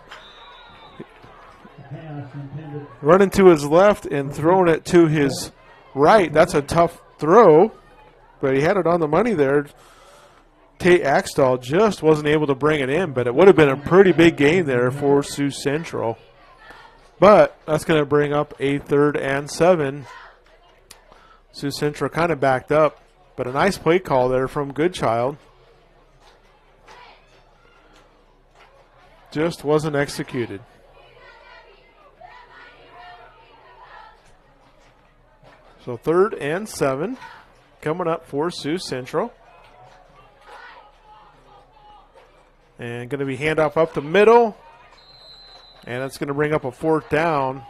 Running to his left and throwing it to his right. That's a tough throw, but he had it on the money there. Tate Axtell just wasn't able to bring it in, but it would have been a pretty big gain there for Sioux Central. But that's going to bring up a 3rd and 7. Sioux Central kind of backed up, but a nice play call there from Goodchild. Just wasn't executed. So 3rd and 7 coming up for Sioux Central. And going to be handoff up the middle. And it's going to bring up a 4th down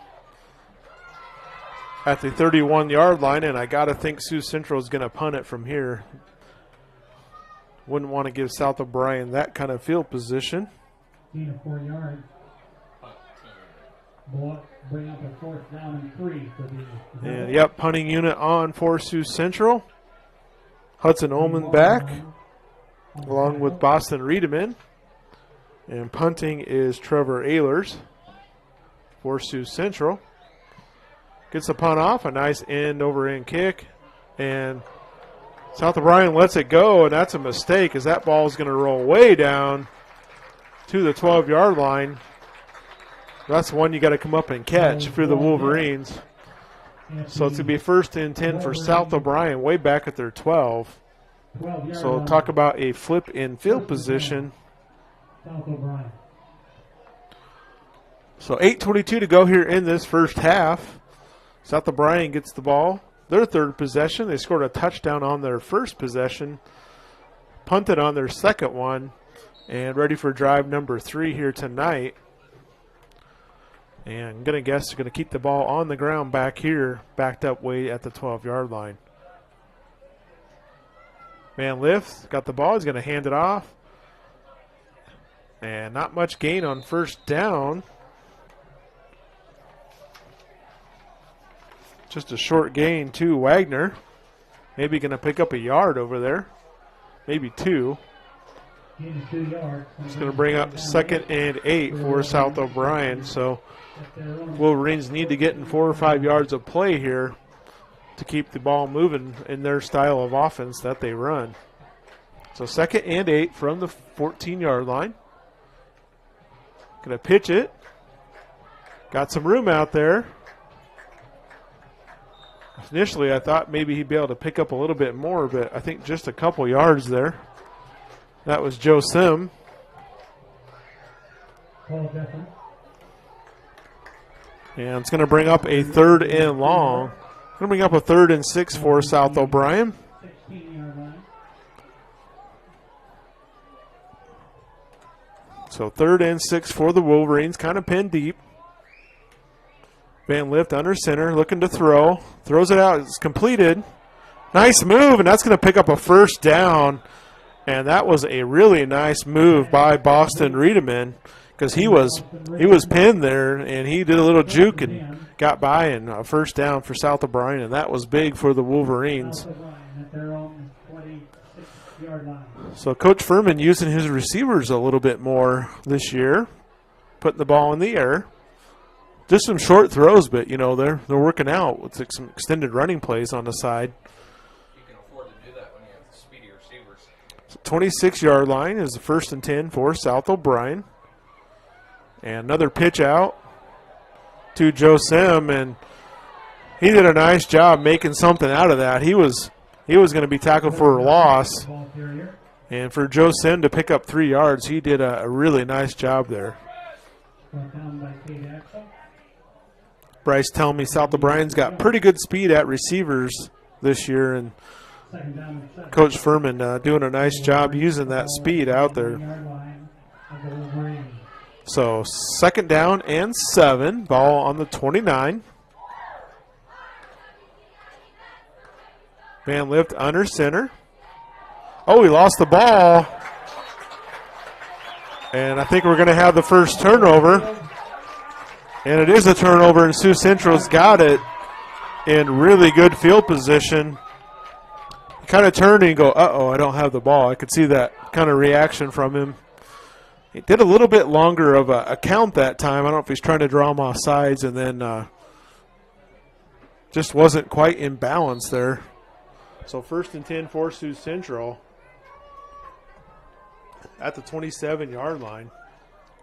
at the 31-yard line. And I got to think Sioux Central is going to punt it from here. Wouldn't want to give South O'Brien that kind of field position. 4 yards. Bring up a 4th down and 3 for the. And yep, punting unit on for Sioux Central. Hudson Ullman back, along with Boston Riedemann. And punting is Trevor Ehlers for Sioux Central. Gets the punt off, a nice end-over-end kick. And South O'Brien lets it go, and that's a mistake as that ball is going to roll way down to the 12-yard line. That's one you got to come up and catch for the Wolverines. So it's going to be 1st and 10 for South O'Brien way back at their 12. So talk about a flip in field position. So 8:22 to go here in this first half. South O'Brien gets the ball. Their 3rd possession. They scored a touchdown on their 1st possession. Punted on their 2nd one. And ready for drive number 3 here tonight. And I'm going to guess they're going to keep the ball on the ground back here, backed up way at the 12-yard line. Man lifts, got the ball. He's going to hand it off. And not much gain on 1st down. Just a short gain to Wagner. Maybe going to pick up a yard over there. Maybe 2. It's going to bring up 2nd and 8 for South O'Brien. So Wolverines need to get in 4 or 5 yards of play here to keep the ball moving in their style of offense that they run. So 2nd and 8 from the 14-yard line. Going to pitch it. Got some room out there. Initially, I thought maybe he'd be able to pick up a little bit more, but I think just a couple yards there. That was Joe Sim. And it's going to bring up a 3rd and long. Going to bring up a 3rd and 6 for South O'Brien. So 3rd and 6 for the Wolverines, kind of pinned deep. Van Lift under center, looking to throw. Throws it out, it's completed. Nice move, and that's going to pick up a 1st down. And that was a really nice move by Boston Riedemann because he was pinned there, and he did a little juke and got by, and a 1st down for South O'Brien, and that was big for the Wolverines. So Coach Furman using his receivers a little bit more this year, putting the ball in the air. Just some short throws, but, you know, they're working out with some extended running plays on the side. 26-yard line is the 1st and 10 for South O'Brien. And another pitch out to Joe Sim, and he did a nice job making something out of that. He was going to be tackled for a loss. And for Joe Sim to pick up 3 yards, he did a really nice job there. Bryce telling me South O'Brien's got pretty good speed at receivers this year, and Coach Furman doing a nice job using that speed out there. So 2nd down and 7. Ball on the 29. Van Lift under center. Oh, he lost the ball. And I think we're going to have the first turnover. And it is a turnover, and Sioux Central's got it in really good field position. Kind of turned and go, uh-oh, I don't have the ball. I could see that kind of reaction from him. He did a little bit longer of a count that time. I don't know if he's trying to draw him off sides, and then just wasn't quite in balance there. So 1st and 10 for Sioux Central. at the 27-yard line.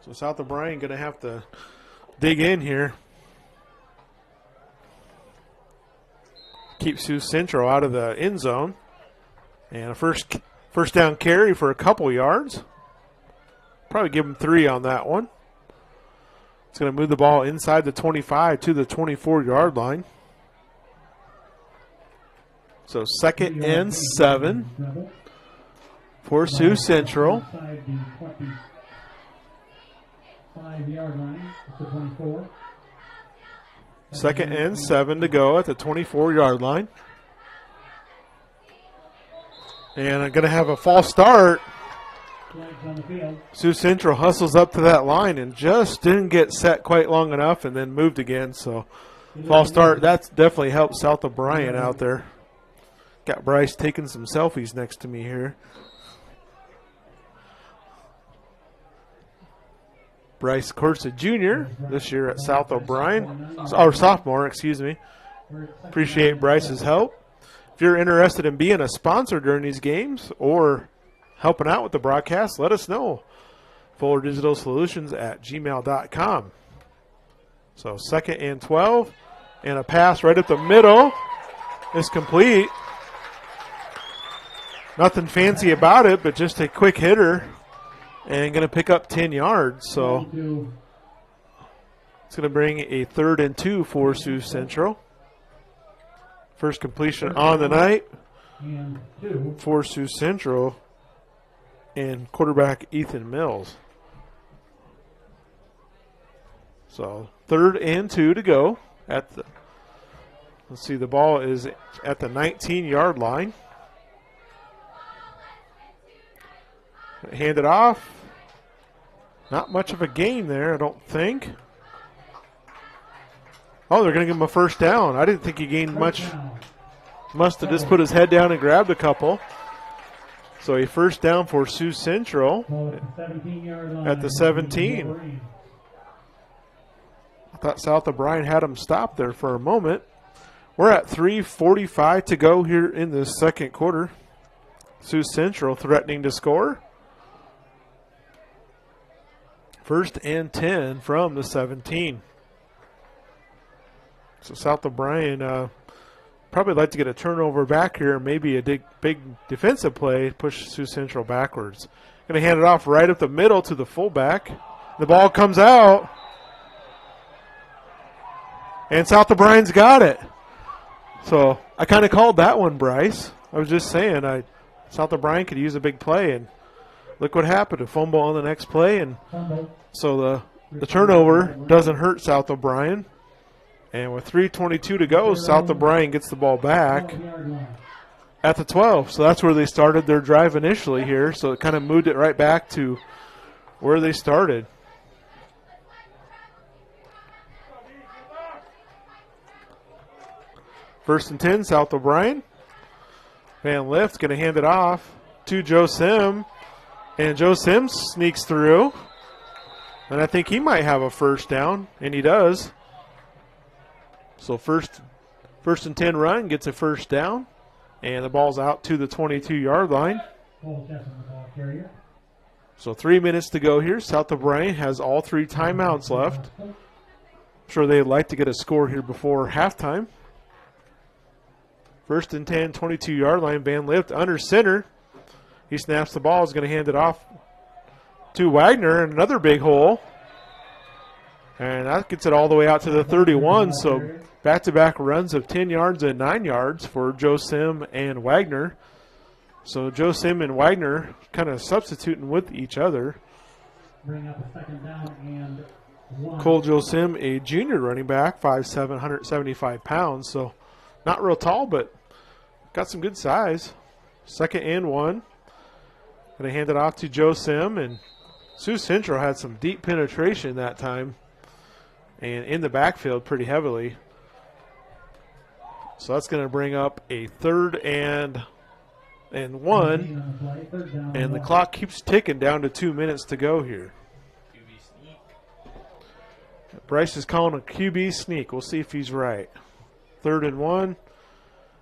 So South O'Brien going to have to dig in here. Keep Sioux Central out of the end zone. And a first down carry for a couple yards. Probably give them 3 on that one. It's going to move the ball inside the 25 to the 24-yard line. So 2nd and 7 for Sioux Central. 5-yard line, the 24. 2nd and 7 to go at the 24-yard line. And I'm going to have a false start. Sioux Central hustles up to that line and just didn't get set quite long enough and then moved again. So false start, that's definitely helped South O'Brien out there. Got Bryce taking some selfies next to me here. Bryce Corsa Jr. this year at South O'Brien, or sophomore, excuse me. Appreciate Bryce's help. If you're interested in being a sponsor during these games or helping out with the broadcast, let us know. FullerDigitalSolutions@gmail.com. So 2nd and 12, and a pass right up the middle is complete. Nothing fancy about it, but just a quick hitter. And going to pick up 10 yards. So it's going to bring a 3rd and 2 for Sioux Central. First completion on the night for Sioux Central and quarterback Ethan Mills. So 3rd and 2 to go at the, let's see, the ball is at the 19-yard line. Hand it off. Not much of a gain there, I don't think. Oh, they're going to give him a first down. I didn't think he gained much. Must have just put his head down and grabbed a couple. So a first down for Sioux Central at the 17. I thought South O'Brien had him stopped there for a moment. We're at 3:45 to go here in the second quarter. Sioux Central threatening to score. 1st and 10 from the 17. So South O'Brien probably like to get a turnover back here, maybe a big defensive play, push Sioux Central backwards. Going to hand it off right up the middle to the fullback. The ball comes out. And South O'Brien's got it. So I kind of called that one, Bryce. I was just saying South O'Brien could use a big play, and look what happened. A fumble on the next play, and so the turnover doesn't hurt South O'Brien. And with 3:22 to go, South O'Brien gets the ball back at the 12. So that's where they started their drive initially here. So it kind of moved it right back to where they started. First and 10, South O'Brien. Van Lift's going to hand it off to Joe Sim. And Joe Sim sneaks through. And I think he might have a first down, and he does. So first and 10 run, gets a first down. And the ball's out to the 22-yard line. So 3 minutes to go here. South O'Brien has all 3 timeouts left. I'm sure they'd like to get a score here before halftime. First and 10, 22-yard line. Van Lift under center. He snaps the ball. Is going to hand it off to Wagner. And another big hole. And that gets it all the way out to the 31. So back-to-back runs of 10 yards and 9 yards for Joe Sim and Wagner. So Joe Sim and Wagner kind of substituting with each other. Bring up a second down and 1. Cole Joe Sim, a junior running back, 5'7", 175 pounds. So not real tall, but got some good size. 2nd and 1. Going to hand it off to Joe Sim. And Sioux Central had some deep penetration that time. And in the backfield pretty heavily. So that's going to bring up a 3rd and 1. And the clock keeps ticking down to 2 minutes to go here. Bryce is calling a QB sneak. We'll see if he's right. 3rd and 1.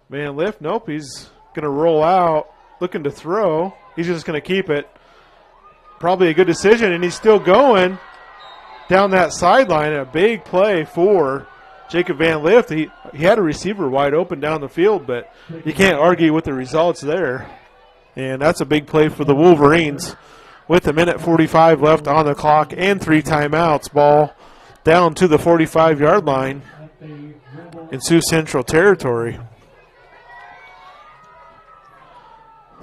Van Lift. Nope, he's going to roll out, looking to throw. He's just going to keep it. probably a good decision, and he's still going down that sideline. A big play for Jacob Van Lift. He had a receiver wide open down the field, but you can't argue with the results there. And that's a big play for the Wolverines with a minute 45 left on the clock and 3 timeouts. Ball down to the 45-yard line in Sioux Central territory.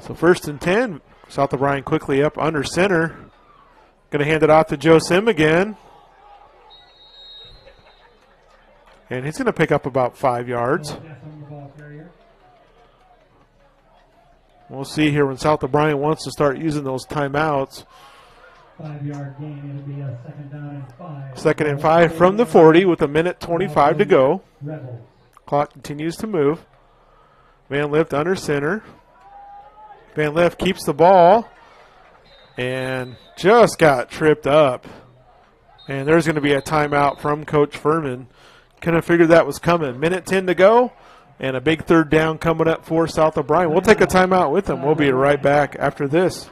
So 1st and 10. South O'Brien quickly up under center. Going to hand it off to Joe Sim again. And he's going to pick up about 5 yards. We'll see here when South O'Brien wants to start using those timeouts. 5-yard gain. It'll be a 2nd down and 5. 2nd and 5 from the 40 with a minute 25 to go. Clock continues to move. Van Lift under center. Van Lift keeps the ball and just got tripped up. And there's going to be a timeout from Coach Furman. Couldn't have figured that was coming. Minute 10 to go, and a big 3rd down coming up for South O'Brien. We'll take a timeout with them. We'll be right back after this.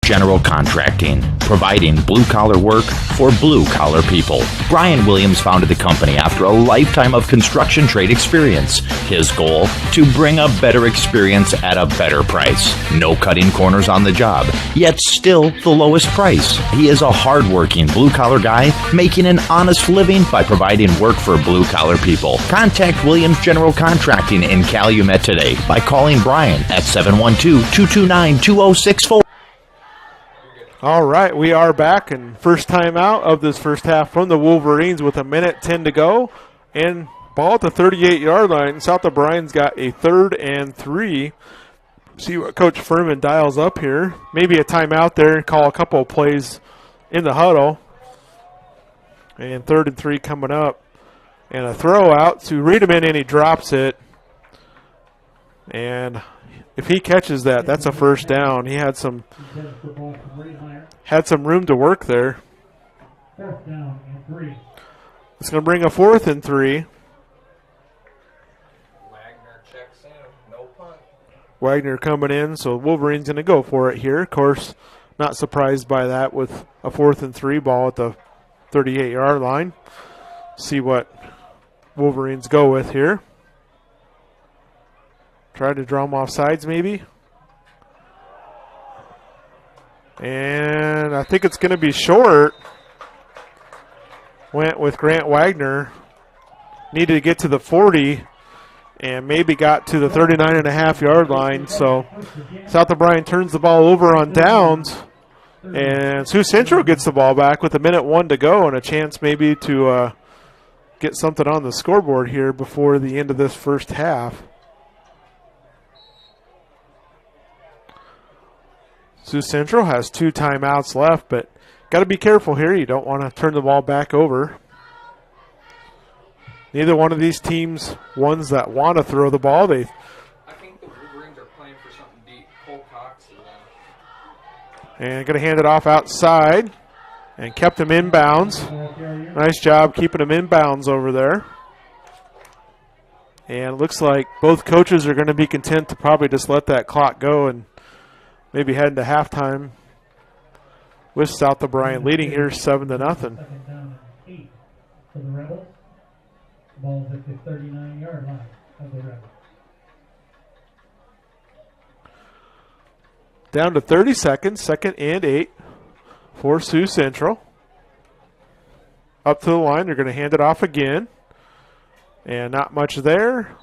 General Contracting, providing blue-collar work for blue-collar people. Brian Williams founded the company after a lifetime of construction trade experience. His goal, to bring a better experience at a better price. No cutting corners on the job, yet still the lowest price. He is a hard-working blue-collar guy making an honest living by providing work for blue-collar people. Contact Williams General Contracting in Calumet today by calling Brian at 712-229-2064. All right, we are back, and first time out of this first half from the Wolverines with a minute 10 to go, and ball at the 38-yard line. South O'Brien's got a 3rd and 3. See what Coach Furman dials up here. Maybe a timeout there, call a couple of plays in the huddle. And 3rd and 3 coming up. And a throw out to Reedeman, and he drops it. And if he catches that, that's a 1st down. He had some room to work there. 4th down and 3. It's going to bring a 4th and 3. Wagner checks in, no punt. Wagner coming in, so Wolverine's going to go for it here. Of course, not surprised by that with a 4th and 3 ball at the 38-yard line. See what Wolverines go with here. Try to draw them off sides maybe. And I think it's going to be short. Went with Grant Wagner. Needed to get to the 40 and maybe got to the 39.5-yard line. So South O'Brien turns the ball over on downs. And Sioux Central gets the ball back with a minute 1 to go and a chance maybe to get something on the scoreboard here before the end of this first half. Sioux Central has 2 timeouts left, but got to be careful here. You don't want to turn the ball back over. Neither one of these teams, ones that want to throw the ball, I think the Wolverines are playing for something deep. Cole Cox is and going to hand it off outside and kept him inbounds. Nice job keeping him inbounds over there. And it looks like both coaches are going to be content to probably just let that clock go and maybe head into halftime with South O'Brien leading here 7-0. 2nd down and 8 for the Rebels. Ball's at the 39-yard line of the Rebels. Down to 30 seconds, 2nd and 8 for Sioux Central. Up to the line, they're going to hand it off again. And not much there.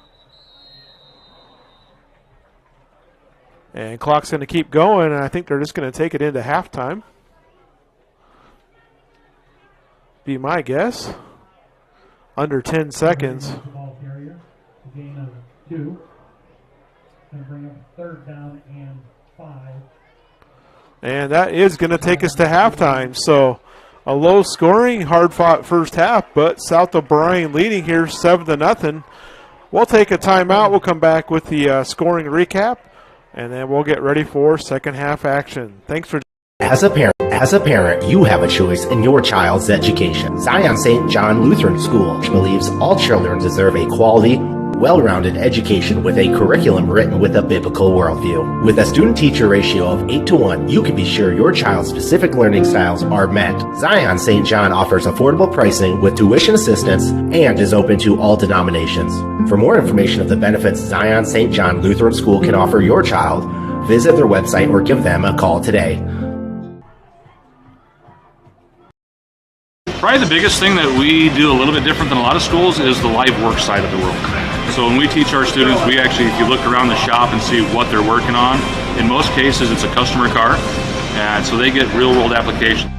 And clock's going to keep going, and I think they're just going to take it into halftime. Be my guess. Under 10 seconds. Gain of 2. Going to bring up 3rd down and 5. And that is going to take us to halftime. So a low-scoring, hard-fought first half, but South O'Brien leading here 7-0. We'll take a timeout. We'll come back with the scoring recap. And then we'll get ready for second half action. Thanks for. As a parent, you have a choice in your child's education. Zion St. John Lutheran School believes all children deserve a quality, well-rounded education with a curriculum written with a biblical worldview. With a student-teacher ratio of 8-to-1, you can be sure your child's specific learning styles are met. Zion St. John offers affordable pricing with tuition assistance and is open to all denominations. For more information of the benefits Zion St. John Lutheran School can offer your child, visit their website or give them a call today. Probably the biggest thing that we do a little bit different than a lot of schools is the live work side of the world. So when we teach our students, we actually, if you look around the shop and see what they're working on, in most cases it's a customer car, and so they get real world application.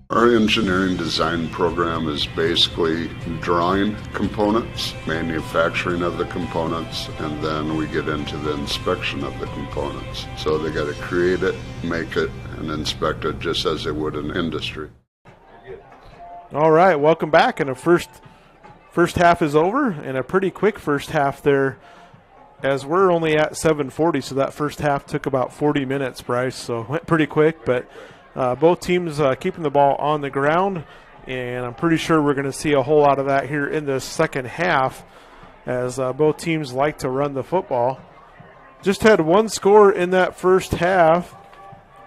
Our engineering design program is basically drawing components, manufacturing of the components, and then we get into the inspection of the components. So they got to create it, make it, and inspect it just as they would in industry. All right, welcome back. And the first half is over, and a pretty quick first half there, as we're only at 7:40. So that first half took about 40 minutes, Bryce. So went pretty quick, but both teams keeping the ball on the ground, and I'm pretty sure we're going to see a whole lot of that here in the second half, as both teams like to run the football. Just had one score in that first half,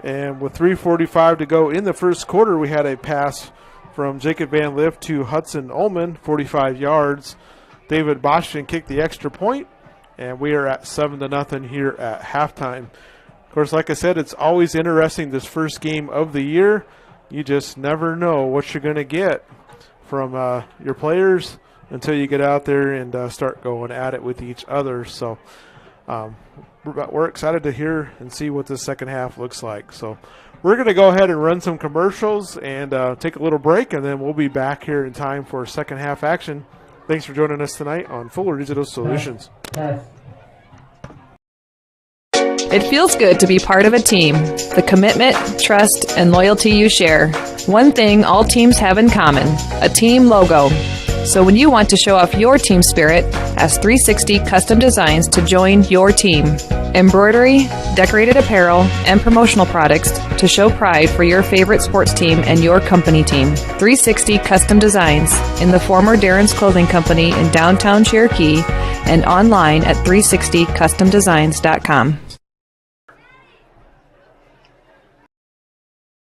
and with 3:45 to go in the first quarter, we had a pass from Jacob Van Lift to Hudson Ullman, 45 yards. David Boschman kicked the extra point, and we are at 7-0 here at halftime. Of course, like I said, it's always interesting this first game of the year. You just never know what you're going to get from your players until you get out there and start going at it with each other. So we're excited to hear and see what the second half looks like. So we're going to go ahead and run some commercials and take a little break, and then we'll be back here in time for second half action. Thanks for joining us tonight on Fuller Digital Solutions. It feels good to be part of a team. The commitment, trust, and loyalty you share. One thing all teams have in common, a team logo. So when you want to show off your team spirit, ask 360 Custom Designs to join your team. Embroidery, decorated apparel, and promotional products to show pride for your favorite sports team and your company team. 360 Custom Designs in the former Darren's Clothing Company in downtown Cherokee and online at 360customdesigns.com.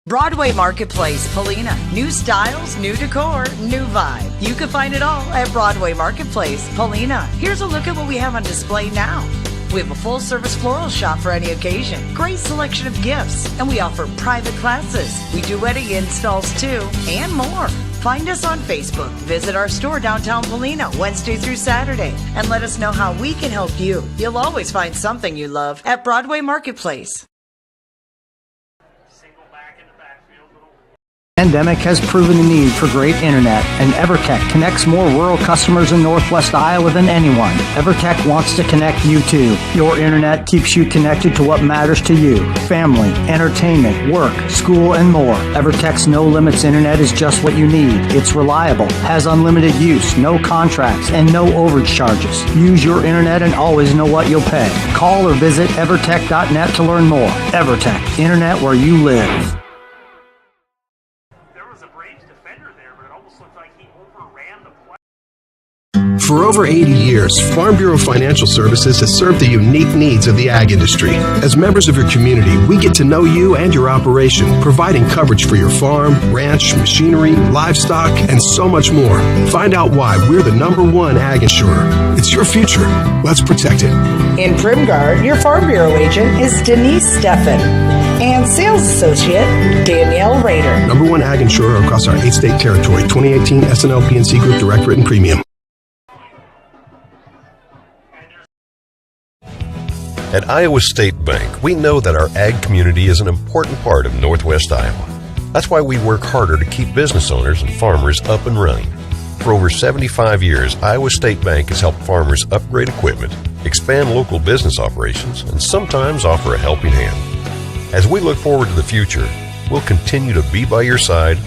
Broadway Marketplace, Polina. New styles, new decor, new vibe. You can find it all at Broadway Marketplace, Polina. Here's a look at what we have on display now. We have a full-service floral shop for any occasion. Great selection of gifts. And we offer private classes. We do wedding installs too, and more. Find us on Facebook. Visit our store downtown Polina Wednesday through Saturday. And let us know how we can help you. You'll always find something you love at Broadway Marketplace. The pandemic has proven the need for great internet, and EverTech connects more rural customers in Northwest Iowa than anyone. EverTech wants to connect you too. Your internet keeps you connected to what matters to you: family, entertainment, work, school, and more. EverTech's no limits internet is just what you need. It's reliable, has unlimited use, no contracts, and no overage charges. Use your internet and always know what you'll pay. Call or visit evertech.net to learn more. EverTech, internet where you live. For over 80 years, Farm Bureau Financial Services has served the unique needs of the ag industry. As members of your community, we get to know you and your operation, providing coverage for your farm, ranch, machinery, livestock, and so much more. Find out why we're the #1 ag insurer. It's your future. Let's protect it. In Primgar, your Farm Bureau agent is Denise Steffen and sales associate Danielle Rader. #1 ag insurer across our 8-state territory. 2018 SNL PNC Group Direct Written Premium. At Iowa State Bank, we know that our ag community is an important part of Northwest Iowa. That's why we work harder to keep business owners and farmers up and running. For over 75 years, Iowa State Bank has helped farmers upgrade equipment, expand local business operations, and sometimes offer a helping hand. As we look forward to the future, we'll continue to be by your side,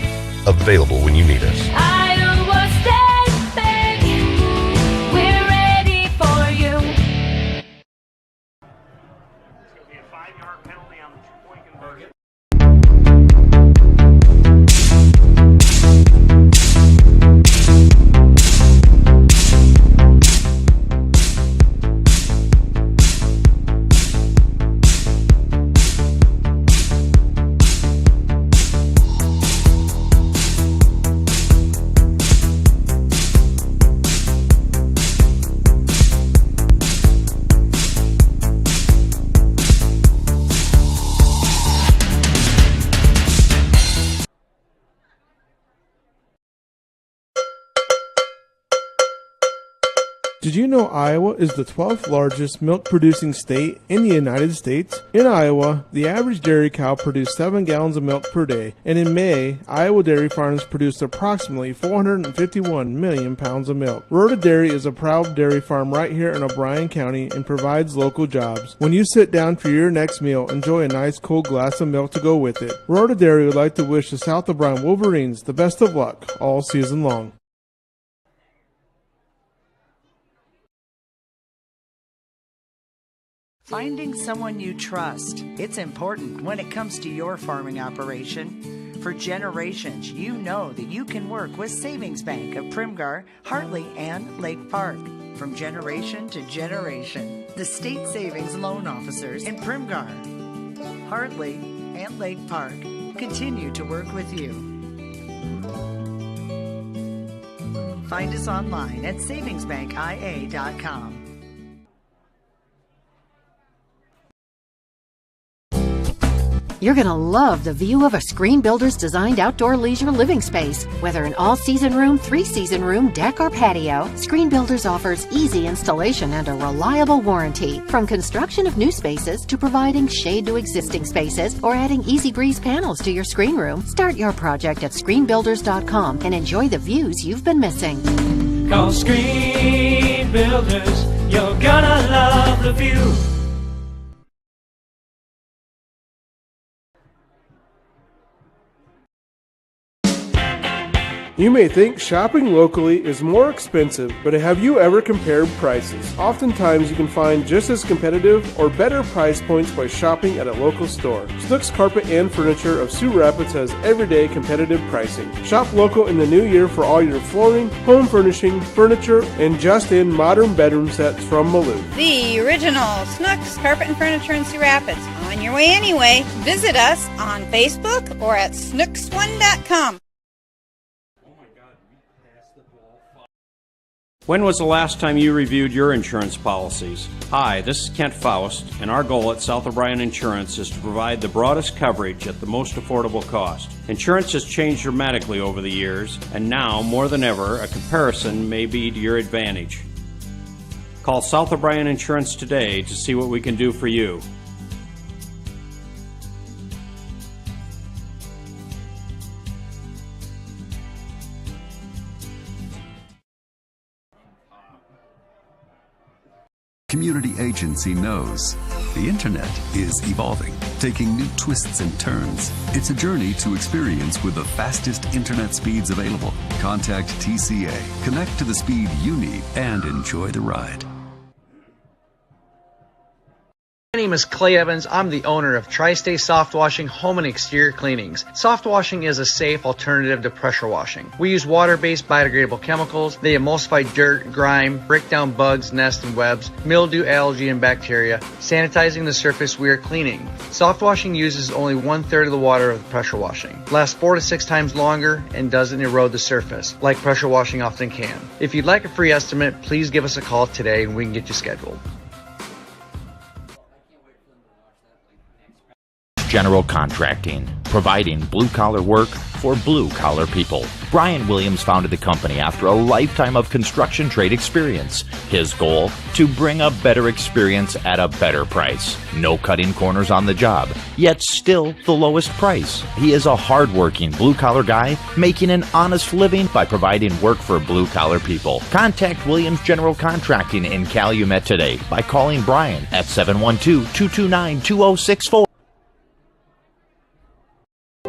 available when you need us. Iowa State Bank, we're ready for you. Did you know Iowa is the 12th largest milk producing state in the United States? In Iowa, the average dairy cow produced 7 gallons of milk per day, and in May, Iowa dairy farms produced approximately 451 million pounds of milk. Rhoda Dairy is a proud dairy farm right here in O'Brien County and provides local jobs. When you sit down for your next meal, enjoy a nice cold glass of milk to go with it. Rhoda Dairy would like to wish the South O'Brien Wolverines the best of luck all season long. Finding someone you trust. It's important when it comes to your farming operation. For generations, you know that you can work with Savings Bank of Primgar, Hartley, and Lake Park. From generation to generation, the state savings loan officers in Primgar, Hartley, and Lake Park continue to work with you. Find us online at savingsbankia.com. You're going to love the view of a Screen Builder's designed outdoor leisure living space. Whether an all-season room, 3-season room, deck, or patio, Screen Builders offers easy installation and a reliable warranty. From construction of new spaces to providing shade to existing spaces or adding Easy Breeze panels to your screen room, start your project at screenbuilders.com and enjoy the views you've been missing. Call Screen Builders, you're gonna love the view. You may think shopping locally is more expensive, but have you ever compared prices? Oftentimes you can find just as competitive or better price points by shopping at a local store. Snooks Carpet and Furniture of Sioux Rapids has everyday competitive pricing. Shop local in the new year for all your flooring, home furnishing, furniture, and just-in modern bedroom sets from Malou. The original Snooks Carpet and Furniture in Sioux Rapids. On your way anyway. Visit us on Facebook or at snooks1.com. When was the last time you reviewed your insurance policies? Hi, this is Kent Faust, and our goal at South O'Brien Insurance is to provide the broadest coverage at the most affordable cost. Insurance has changed dramatically over the years, and now, more than ever, a comparison may be to your advantage. Call South O'Brien Insurance today to see what we can do for you. Community Agency knows the Internet is evolving, taking new twists and turns. It's a journey to experience with the fastest Internet speeds available. Contact TCA, connect to the speed you need, and enjoy the ride. My name is Clay Evans. I'm the owner of Tri-State Soft Washing Home and Exterior Cleanings. Soft washing is a safe alternative to pressure washing. We use water-based biodegradable chemicals. They emulsify dirt, grime, break down bugs, nests, and webs, mildew, algae, and bacteria, sanitizing the surface we are cleaning. Soft washing uses only 1/3 of the water of pressure washing, lasts 4 to 6 times longer, and doesn't erode the surface, like pressure washing often can. If you'd like a free estimate, please give us a call today and we can get you scheduled. General Contracting, providing blue-collar work for blue-collar people. Brian Williams founded the company after a lifetime of construction trade experience. His goal, to bring a better experience at a better price. No cutting corners on the job, yet still the lowest price. He is a hard-working blue-collar guy making an honest living by providing work for blue-collar people. Contact Williams General Contracting in Calumet today by calling Brian at 712-229-2064.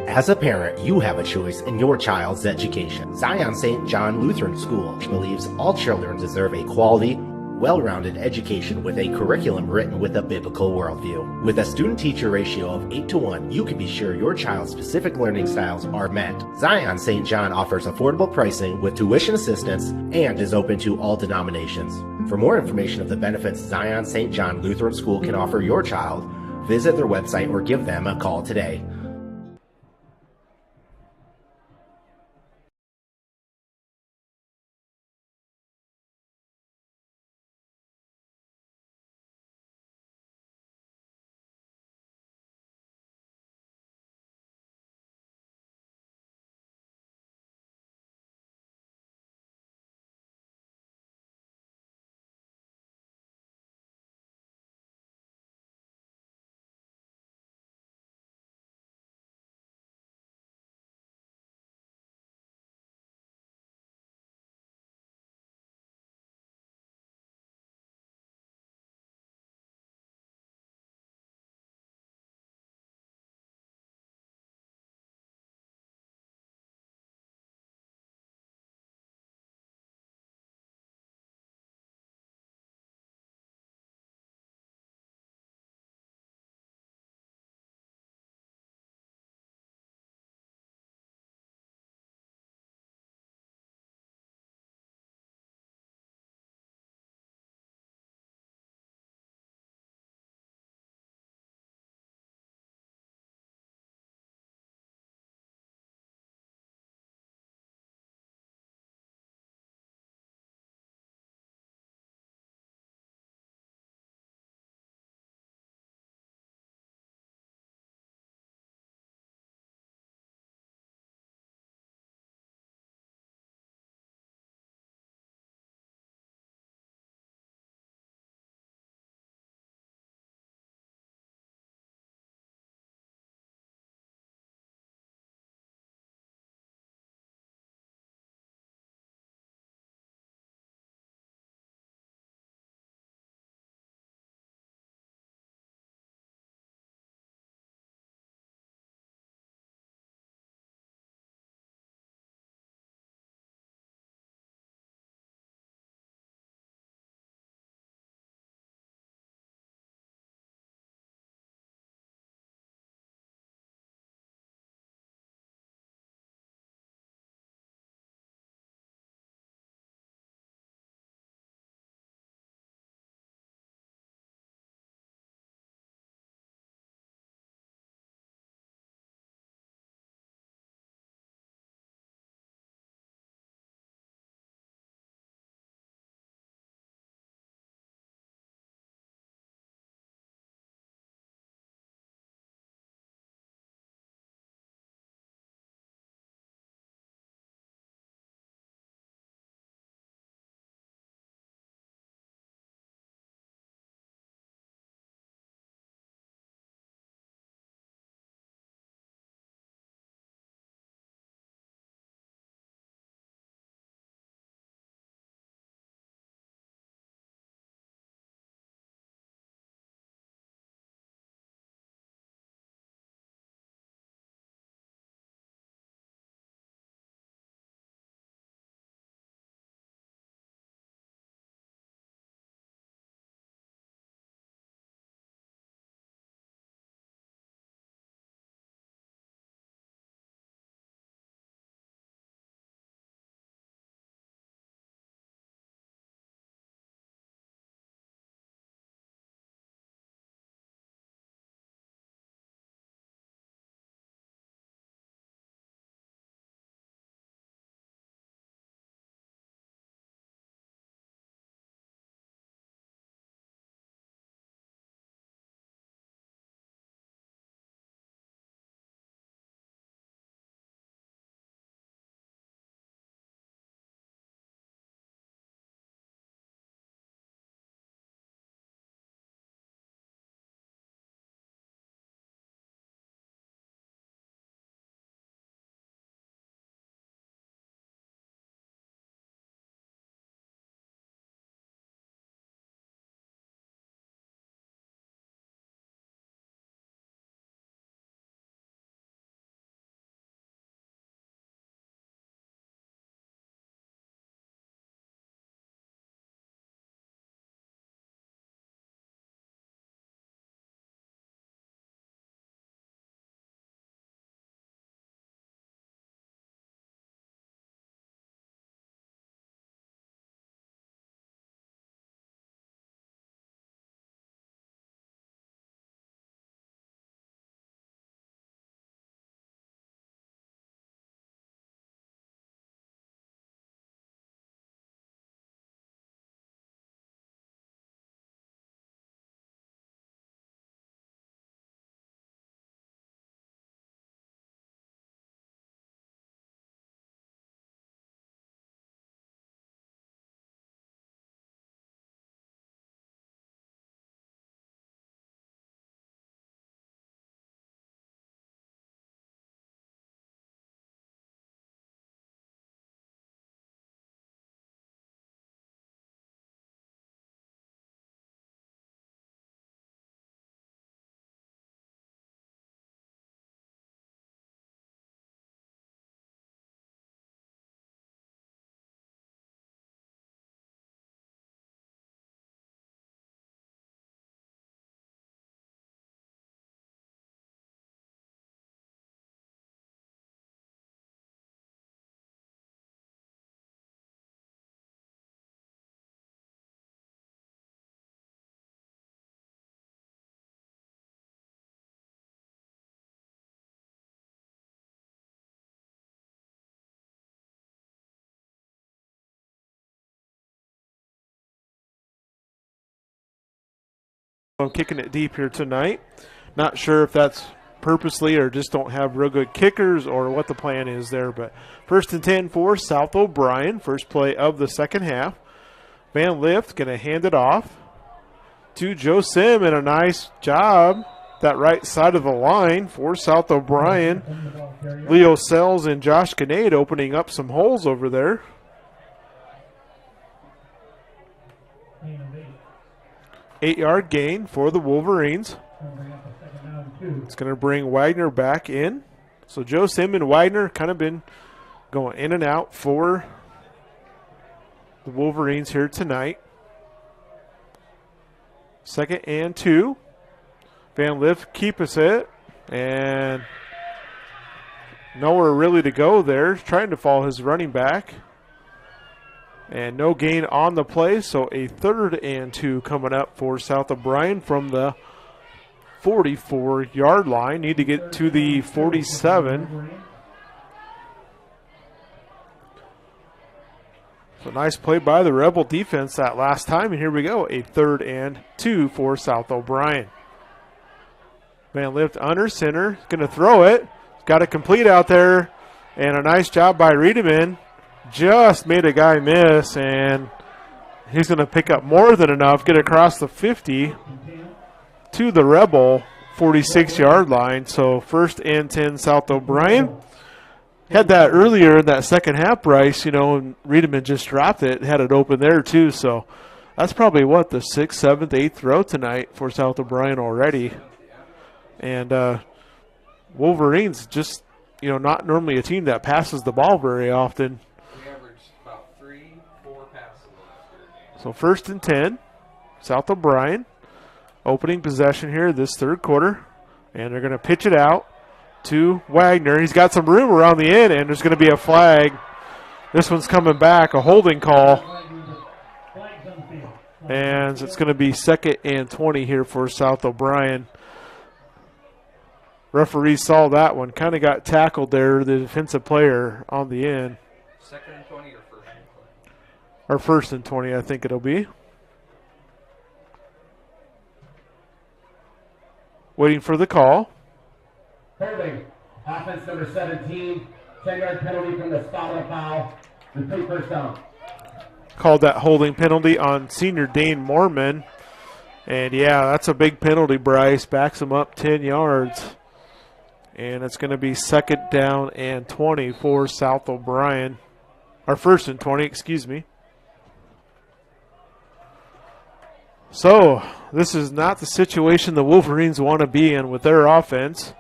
As a parent, you have a choice in your child's education. Zion St. John Lutheran School believes all children deserve a quality, well-rounded education with a curriculum written with a biblical worldview. With a student-teacher ratio of 8-to-1, you can be sure your child's specific learning styles are met. Zion St. John offers affordable pricing with tuition assistance and is open to all denominations. For more information of the benefits Zion St. John Lutheran School can offer your child, visit their website or give them a call today. kicking it deep here tonight. Not sure if that's purposely or just don't have real good kickers or what the plan is there. But 1st and 10 for South O'Brien. First play of the second half. Van Lift going to hand it off to Joe Sim, and a nice job that right side of the line for South O'Brien. Leo Sells and Josh Kinnaid opening up some holes over there. Eight-yard gain for the Wolverines. It's going to bring Wagner back in. So Joe Sim and Wagner kind of been going in and out for the Wolverines here tonight. 2nd and 2. Van Lift keeps it, and nowhere really to go there. Trying to follow his running back. And no gain on the play, so a 3rd and 2 coming up for South O'Brien from the 44-yard line. Need to get to the 47. So nice play by the Rebel defense that last time, and here we go, a 3rd and 2 for South O'Brien. Van Lift under center, going to throw it. Got it complete out there, and a nice job by Riedemann. Just made a guy miss, and he's going to pick up more than enough, get across the 50 to the Rebel 46-yard line. So 1st and 10 South O'Brien. Had that earlier in that second half, Bryce, and Riedemann just dropped it, had it open there too. So that's probably the 6th, 7th, 8th throw tonight for South O'Brien already. And Wolverines just, not normally a team that passes the ball very often. So 1st and 10, South O'Brien. Opening possession here this third quarter. And they're going to pitch it out to Wagner. He's got some room around the end, and there's going to be a flag. This one's coming back, a holding call. And it's going to be 2nd and 20 here for South O'Brien. Referee saw that one, kind of got tackled there, the defensive player on the end. 2nd and 20 or 1st and 20? Or 1st and 20, I think it'll be. Waiting for the call. Holding. Offense number 17. 10-yard penalty from the spot on foul. Complete first down. Called that holding penalty on senior Dane Mormon. And, yeah, that's a big penalty, Bryce. Backs him up 10 yards. And it's going to be 2nd down and 20 for South O'Brien. Or 1st and 20, excuse me. So, this is not the situation the Wolverines want to be in with their offense.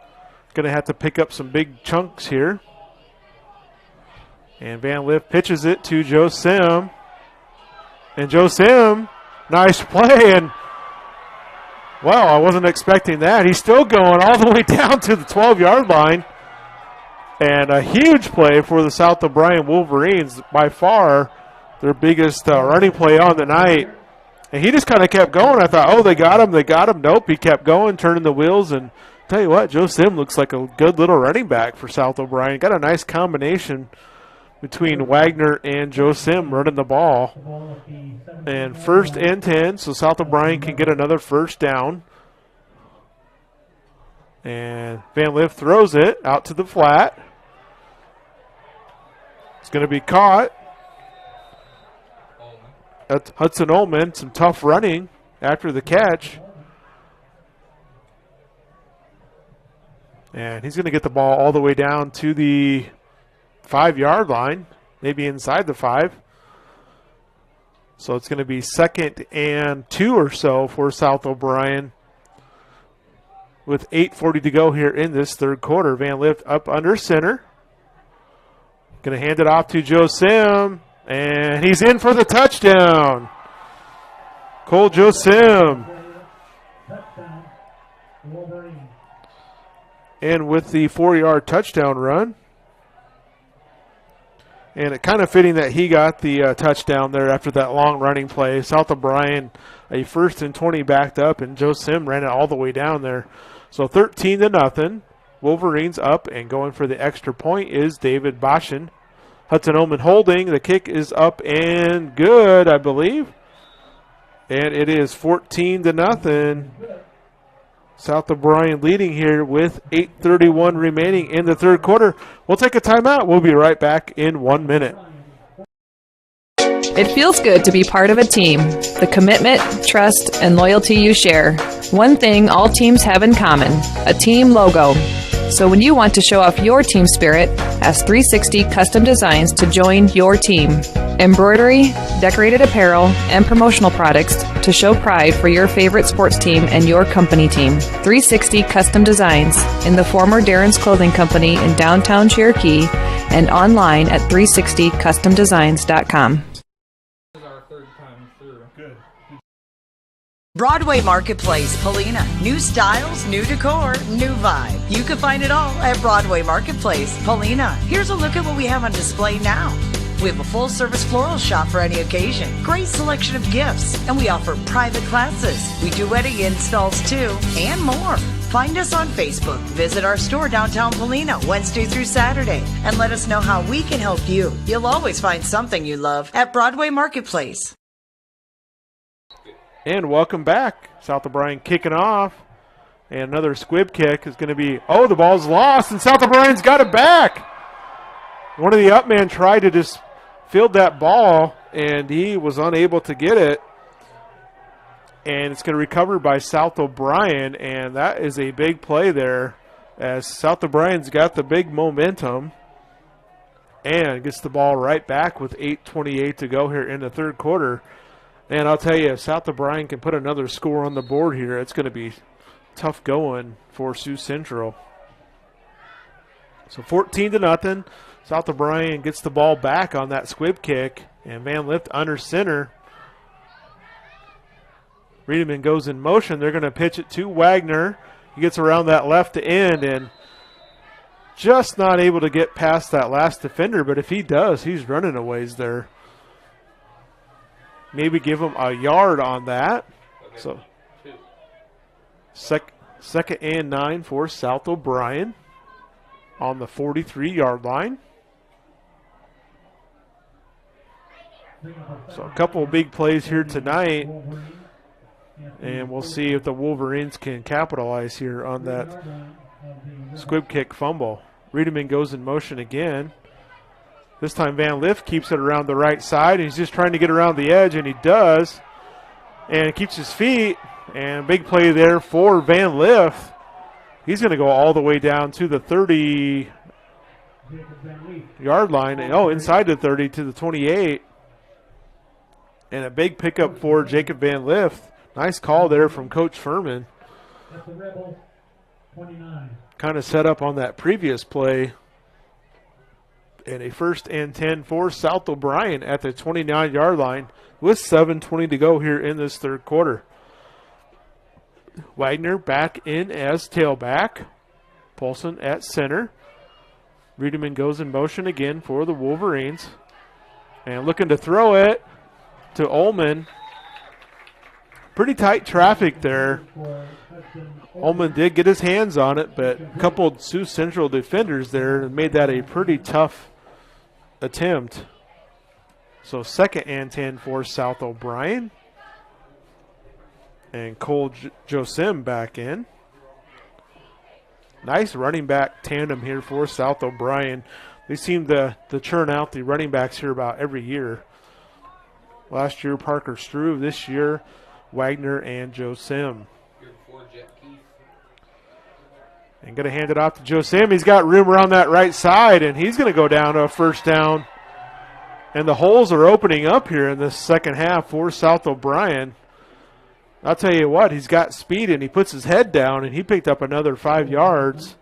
Going to have to pick up some big chunks here. And Van Lift pitches it to Joe Sim. And Joe Sim, nice play. And, wow, I wasn't expecting that. He's still going all the way down to the 12-yard line. And a huge play for the South O'Brien Wolverines. By far their biggest running play on the night. And he just kind of kept going. I thought, oh, they got him. Nope, he kept going, turning the wheels. And tell you what, Joe Sim looks like a good little running back for South O'Brien. Got a nice combination between Wagner and Joe Sim running the ball. And 1st and 10, so South O'Brien can get another first down. And Van Lift throws it out to the flat. It's going to be caught. That's Hudson Ullman, some tough running after the catch. And he's going to get the ball all the way down to the 5-yard line, maybe inside the 5. So it's going to be 2nd and 2 or so for South O'Brien. With 8:40 to go here in this third quarter. Van Lift up under center. Going to hand it off to Joe Sim. And he's in for the touchdown. Cole Joe Sim. And with the 4-yard touchdown run. And it kind of fitting that he got the touchdown there after that long running play. South O'Brien, a 1st and 20 backed up, and Joe Sim ran it all the way down there. So 13-0. Wolverines up, and going for the extra point is David Boshin. Hudson Ullman holding. The kick is up and good, I believe. And it is 14-0. South O'Brien leading here with 8:31 remaining in the third quarter. We'll take a timeout. We'll be right back in 1 minute. It feels good to be part of a team. The commitment, trust, and loyalty you share. One thing all teams have in common, a team logo. So when you want to show off your team spirit, ask 360 Custom Designs to join your team. Embroidery, decorated apparel, and promotional products to show pride for your favorite sports team and your company team. 360 Custom Designs in the former Darren's Clothing Company in downtown Cherokee and online at 360customdesigns.com. Broadway Marketplace, Polina. New styles, new decor, new vibe. You can find it all at Broadway Marketplace, Polina. Here's a look at what we have on display now. We have a full-service floral shop for any occasion. Great selection of gifts. And we offer private classes. We do wedding installs too, and more. Find us on Facebook. Visit our store downtown Polina Wednesday through Saturday. And let us know how we can help you. You'll always find something you love at Broadway Marketplace. And welcome back. South O'Brien kicking off. And another squib kick is going to be, oh, the ball's lost, and South O'Brien's got it back. One of the up men tried to just field that ball, and he was unable to get it. And it's going to recover by South O'Brien, and that is a big play there as South O'Brien's got the big momentum and gets the ball right back with 8:28 to go here in the third quarter. And I'll tell you, if South O'Brien can put another score on the board here, it's going to be tough going for Sioux Central. So 14-0. South O'Brien gets the ball back on that squib kick, and Van Lift under center. Riedemann goes in motion. They're going to pitch it to Wagner. He gets around that left end and just not able to get past that last defender, but if he does, he's running a ways there. Maybe give him a yard on that. So second and 9 for South O'Brien on the 43-yard line. So a couple of big plays here tonight, and we'll see if the Wolverines can capitalize here on that squib kick fumble. Riedemann goes in motion again. This time Van Lift keeps it around the right side. He's just trying to get around the edge, and he does. And keeps his feet. And big play there for Van Lift. He's going to go all the way down to the 30-yard line. Oh, inside the 30 to the 28. And a big pickup for Jacob Van Lift. Nice call there from Coach Furman. Kind of set up on that previous play. And a 1st and 10 for South O'Brien at the 29-yard line with 7:20 to go here in this third quarter. Wagner back in as tailback. Paulson at center. Riedemann goes in motion again for the Wolverines. And looking to throw it to Ullman. Pretty tight traffic there. Ullman did get his hands on it, but a couple of Sioux Central defenders there made that a pretty tough attempt. So 2nd and 10 for South O'Brien. And Cole Josim back in. Nice running back tandem here for South O'Brien. They seem to churn out the running backs here about every year. Last year, Parker Struve. This year, Wagner and Josim. And going to hand it off to Josim. He's got room around that right side, and he's going to go down to a first down. And the holes are opening up here in this second half for South O'Brien. I'll tell you what, he's got speed, and he puts his head down, and he picked up another 5 yards.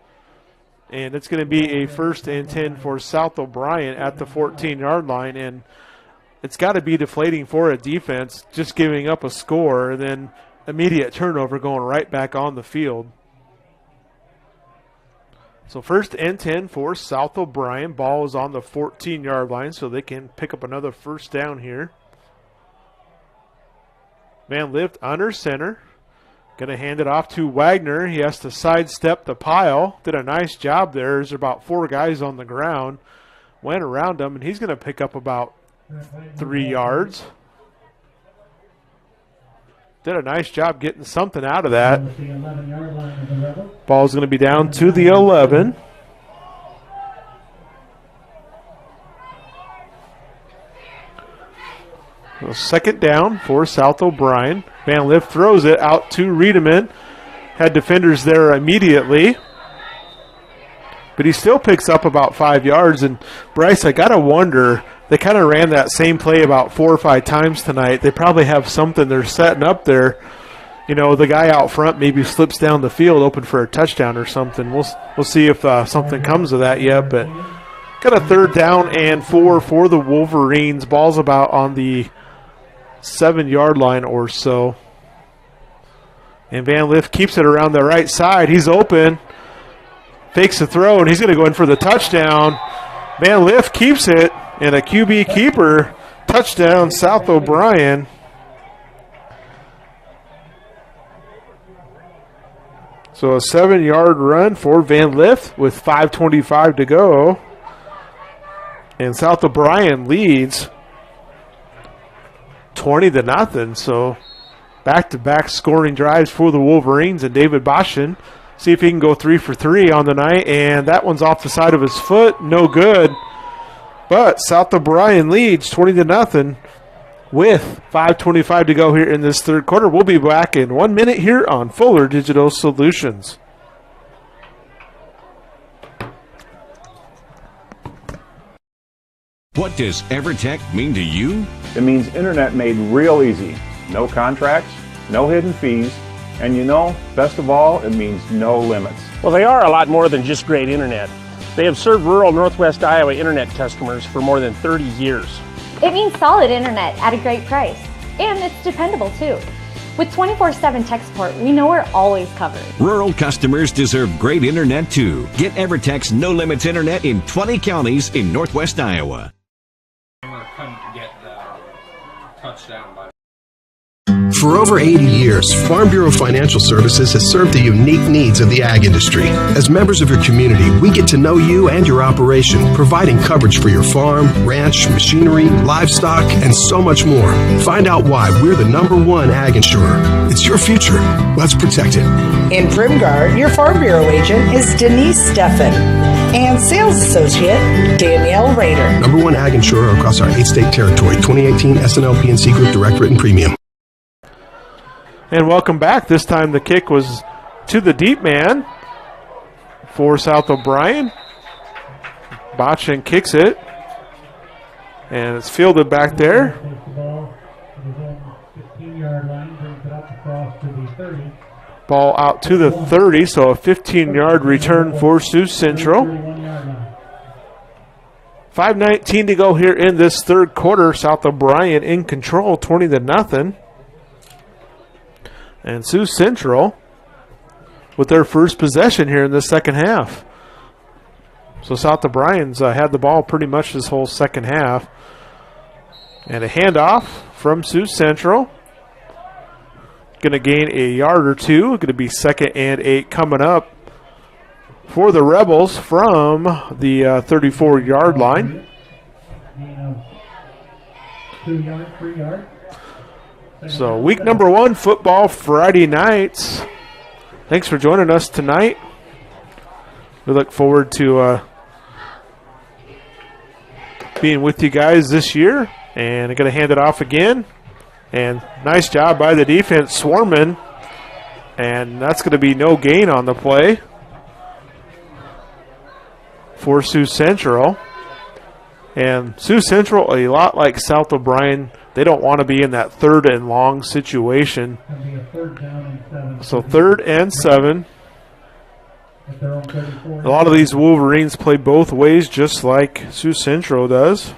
And it's going to be a 1st and 10 for South O'Brien at the 14-yard line. And it's got to be deflating for a defense, just giving up a score and then immediate turnover going right back on the field. So 1st and 10 for South O'Brien. Ball is on the 14-yard line, so they can pick up another first down here. Van Lift under center. Going to hand it off to Wagner. He has to sidestep the pile. Did a nice job there. There's about 4 guys on the ground. Went around him, and he's going to pick up about 3 yards. did a nice job getting something out of that. Ball's going to be down to the 11. So second down for South O'Brien. Van Lift throws it out to Riedemann. Had defenders there immediately. But he still picks up about 5 yards. And Bryce, I got to wonder, they kind of ran that same play about 4 or 5 times tonight. They probably have something they're setting up there. You know, the guy out front maybe slips down the field open for a touchdown or something. We'll see if something comes of that yet. But got a 3rd down and 4 for the Wolverines. Ball's about on the 7-yard line or so. And Van Lift keeps it around the right side. He's open. Fakes the throw, and he's going to go in for the touchdown. Van Lift keeps it, and a QB keeper. Touchdown, South O'Brien. So a 7-yard run for Van Lift with 5:25 to go. And South O'Brien leads 20-0. So back-to-back scoring drives for the Wolverines, and David Boschen see if he can go 3 for 3 on the night, and that one's off the side of his foot, no good. But South O'Brien leads 20-0 with 5:25 to go here in this third quarter. We'll be back in 1 minute here on Fuller Digital Solutions. What does EverTech mean to you? It means internet made real easy. No contracts, no hidden fees, and you know, best of all, it means no limits. Well, they are a lot more than just great internet. They have served rural Northwest Iowa internet customers for more than 30 years. It means solid internet at a great price. And it's dependable too. With 24/7 tech support, we know we're always covered. Rural customers deserve great internet too. Get EverTech's no limits internet in 20 counties in Northwest Iowa. I'm going to come get the touchdown by. For over 80 years, Farm Bureau Financial Services has served the unique needs of the ag industry. As members of your community, we get to know you and your operation, providing coverage for your farm, ranch, machinery, livestock, and so much more. Find out why we're the #1 ag insurer. It's your future. Let's protect it. In Primgar, your Farm Bureau agent is Denise Steffen and sales associate Danielle Rader. #1 ag insurer across our 8-state territory. 2018 SNL PNC Group Direct Written Premium. And welcome back. This time the kick was to the deep man for South O'Brien. Botchin kicks it. And it's fielded back there. Ball out to the 30, so a 15-yard return for Sioux Central. 5:19 to go here in this third quarter. South O'Brien in control, 20-0. And Sioux Central with their first possession here in the second half. So South O'Brien's had the ball pretty much this whole second half. And a handoff from Sioux Central. Going to gain a yard or two. Going to be 2nd and 8 coming up for the Rebels from the 34-yard line. 2 yard, 3 yard. So week #1 football Friday nights. Thanks for joining us tonight. We look forward to being with you guys this year. And I'm going to hand it off again. And nice job by the defense swarming. And that's going to be no gain on the play for Sioux Central. And Sioux Central, a lot like South O'Brien, they don't want to be in that 3rd and long situation. So 3rd and 7. A lot of these Wolverines play both ways just like Sioux Central does.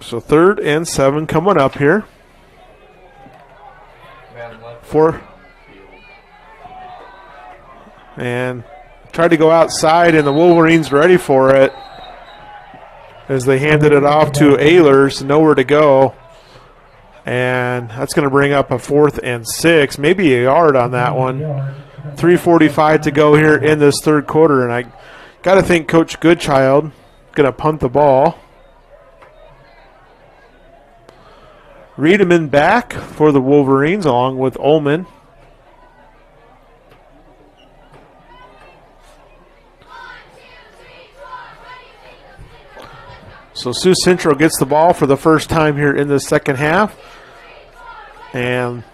So 3rd and 7 coming up here. And tried to go outside, and the Wolverines ready for it as they handed it off to Ehlers, nowhere to go. And that's going to bring up a 4th and 6, maybe a yard on that one. 3:45 to go here in this third quarter, and I got to think Coach Goodchild going going to punt the ball. Riedemann back for the Wolverines along with Ullman. So Sioux Central gets the ball for the first time here in the second half. And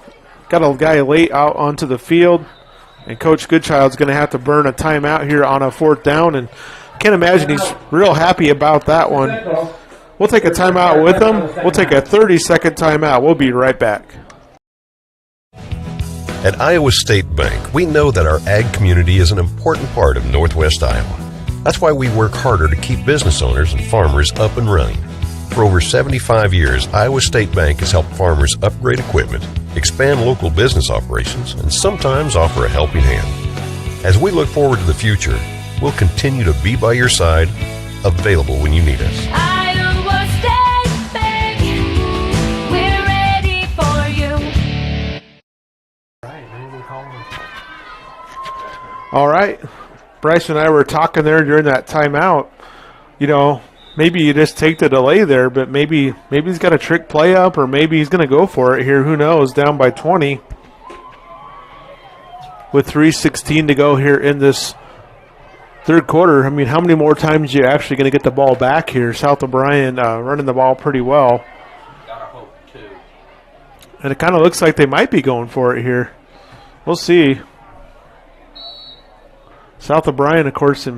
got a guy late out onto the field. And Coach Goodchild's going to have to burn a timeout here on a 4th down. And can't imagine he's real happy about that one. We'll take a timeout with him. We'll take a 30-second timeout. We'll be right back. At Iowa State Bank, we know that our ag community is an important part of Northwest Iowa. That's why we work harder to keep business owners and farmers up and running. For over 75 years, Iowa State Bank has helped farmers upgrade equipment, expand local business operations, and sometimes offer a helping hand. As we look forward to the future, we'll continue to be by your side, available when you need us. Iowa State Bank, we're ready for you. All right. Bryce and I were talking there during that timeout. You know, maybe you just take the delay there, but maybe he's got a trick play up, or maybe he's going to go for it here. Who knows? Down by 20 with 3:16 to go here in this third quarter. I mean, how many more times are you actually going to get the ball back here? South O'Brien running the ball pretty well. And it kind of looks like they might be going for it here. We'll see. South O'Brien, of course,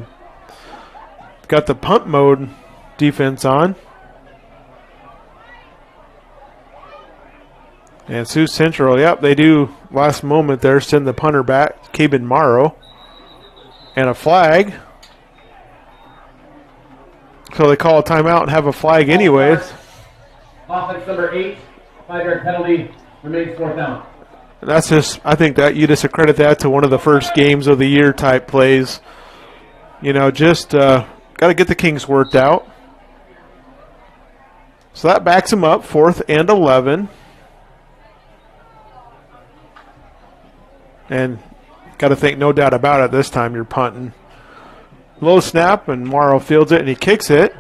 got the punt mode defense on. And Sioux Central, yep, they do last moment there send the punter back, Cabin Morrow. And a flag. So they call a timeout and have a flag anyways. Offense number 8, 5-yard penalty, remains 4th down. That's just, I think that you just accredit that to one of the first games of the year type plays. You know, just got to get the Kings worked out. So that backs them up, 4th and 11. And got to think, no doubt about it, this time you're punting. Low snap, and Morrow fields it, and he kicks it.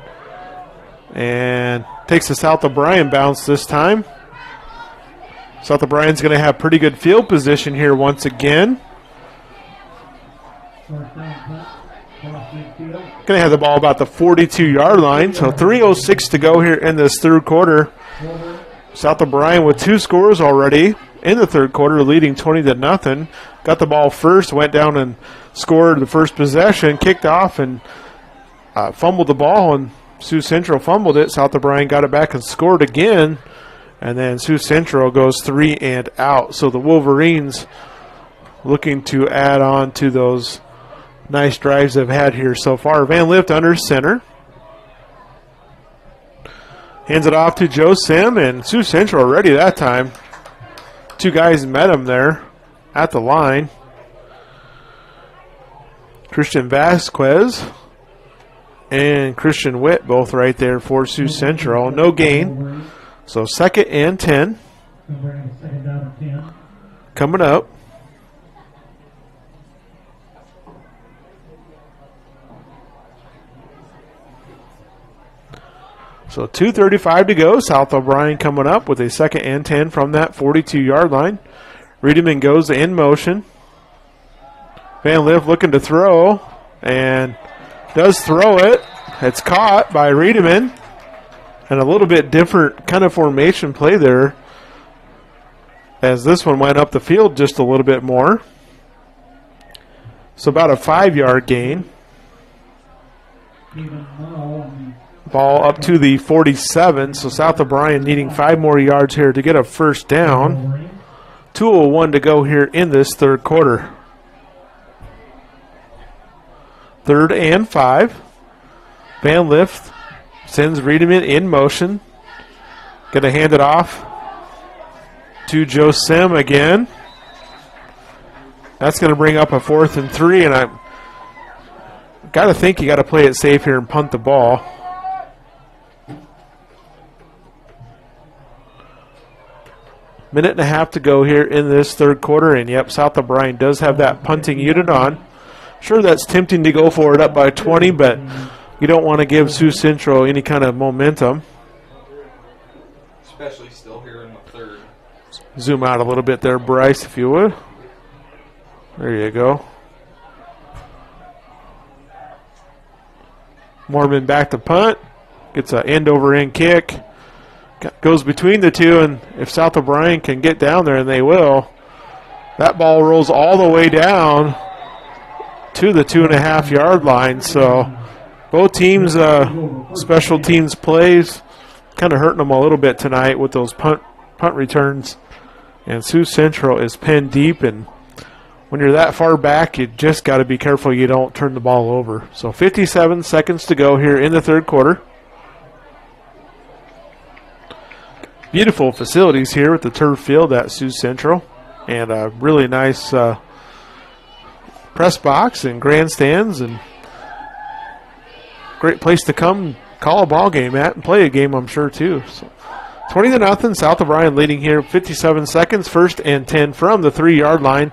And takes the South O'Brien bounce this time. South O'Brien's going to have pretty good field position here once again. Going to have the ball about the 42-yard line. So 3:06 to go here in this third quarter. South O'Brien with 2 scores already in the third quarter, leading 20-0. Got the ball first, went down and scored the first possession, kicked off and fumbled the ball, and Sioux Central fumbled it. South O'Brien got it back and scored again. And then Sioux Central goes 3 and out. So the Wolverines looking to add on to those nice drives they've had here so far. Van Lift under center. Hands it off to Joe Sim, and Sioux Central ready that time. 2 guys met him there at the line. Christian Vasquez and Christian Witt both right there for Sioux Central. No gain. So 2nd and 10. Coming up. So 2:35 to go. South O'Brien coming up with a 2nd and 10 from that 42-yard line. Riedemann goes in motion. Van Lift looking to throw, and does throw it. It's caught by Riedemann. And a little bit different kind of formation play there, as this one went up the field just a little bit more. So about a 5-yard gain. Ball up to the 47, so South O'Brien needing 5 more yards here to get a first down. 2:01 to go here in this third quarter. 3rd and 5. Van Lift sends Riedemann in motion. Going to hand it off to Joe Sim again. That's going to bring up a 4th and 3, and I got to think you got to play it safe here and punt the ball. Minute and a half to go here in this third quarter, and yep, South O'Brien does have that punting unit on. Sure, that's tempting to go for it up by 20, but You don't want to give Sioux Central any kind of momentum. Especially still here in the third. Zoom out a little bit there, Bryce, if you would. There you go. Mormon back to punt. Gets an end-over-end kick. Goes between the two, and if South O'Brien can get down there, and they will, that ball rolls all the way down to the 2.5-yard line. So both teams' special teams plays kind of hurting them a little bit tonight with those punt returns. And Sioux Central is pinned deep, and when you're that far back, you just got to be careful you don't turn the ball over. So 57 seconds to go here in the third quarter. Beautiful facilities here with the turf field at Sioux Central, and a really nice press box and grandstands, and great place to come call a ball game at and play a game, I'm sure, too. So 20-0, South O'Brien leading here, 57 seconds, 1st and 10 from the 3-yard line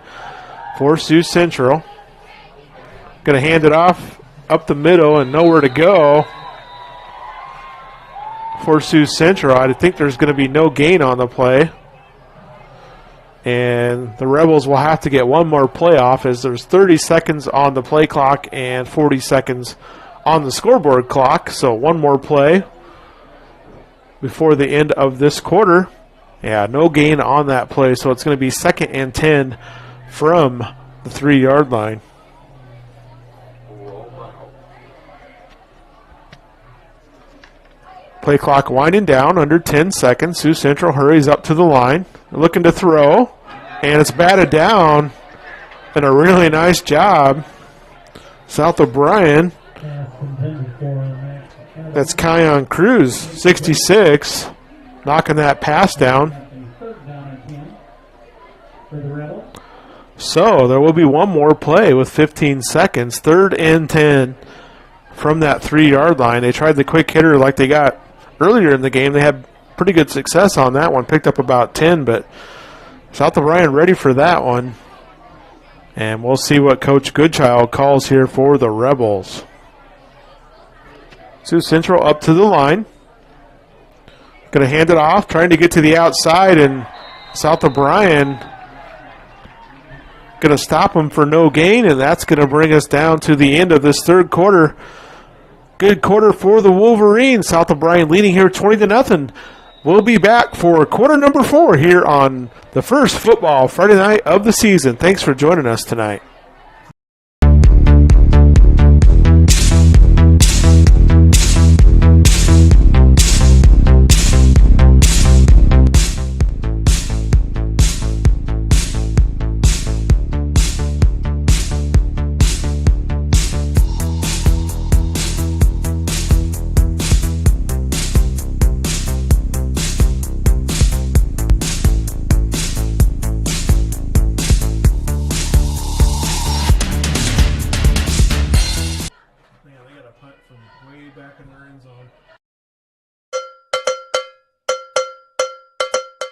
for Sioux Central. Going to hand it off up the middle and nowhere to go for Sioux Central. I think there's going to be no gain on the play. And the Rebels will have to get one more play off as there's 30 seconds on the play clock and 40 seconds on the scoreboard clock. So one more play before the end of this quarter. Yeah, no gain on that play. So it's going to be 2nd and 10 from the 3-yard line. Play clock winding down under 10 seconds. Sioux Central hurries up to the line. They're looking to throw, and it's batted down. And a really nice job. South O'Brien. That's Kion Cruz, 66, knocking that pass down. So there will be one more play with 15 seconds. 3rd and 10 from that 3-yard line. They tried the quick hitter like they got earlier in the game. They had pretty good success on that one. Picked up about 10, but South O'Brien ready for that one. And we'll see what Coach Goodchild calls here for the Rebels. Sioux Central up to the line. Going to hand it off, trying to get to the outside, and South O'Brien going to stop him for no gain, and that's going to bring us down to the end of this third quarter. Good quarter for the Wolverines. South O'Brien leading here 20-0. We'll be back for quarter number 4 here on the first football Friday night of the season. Thanks for joining us tonight.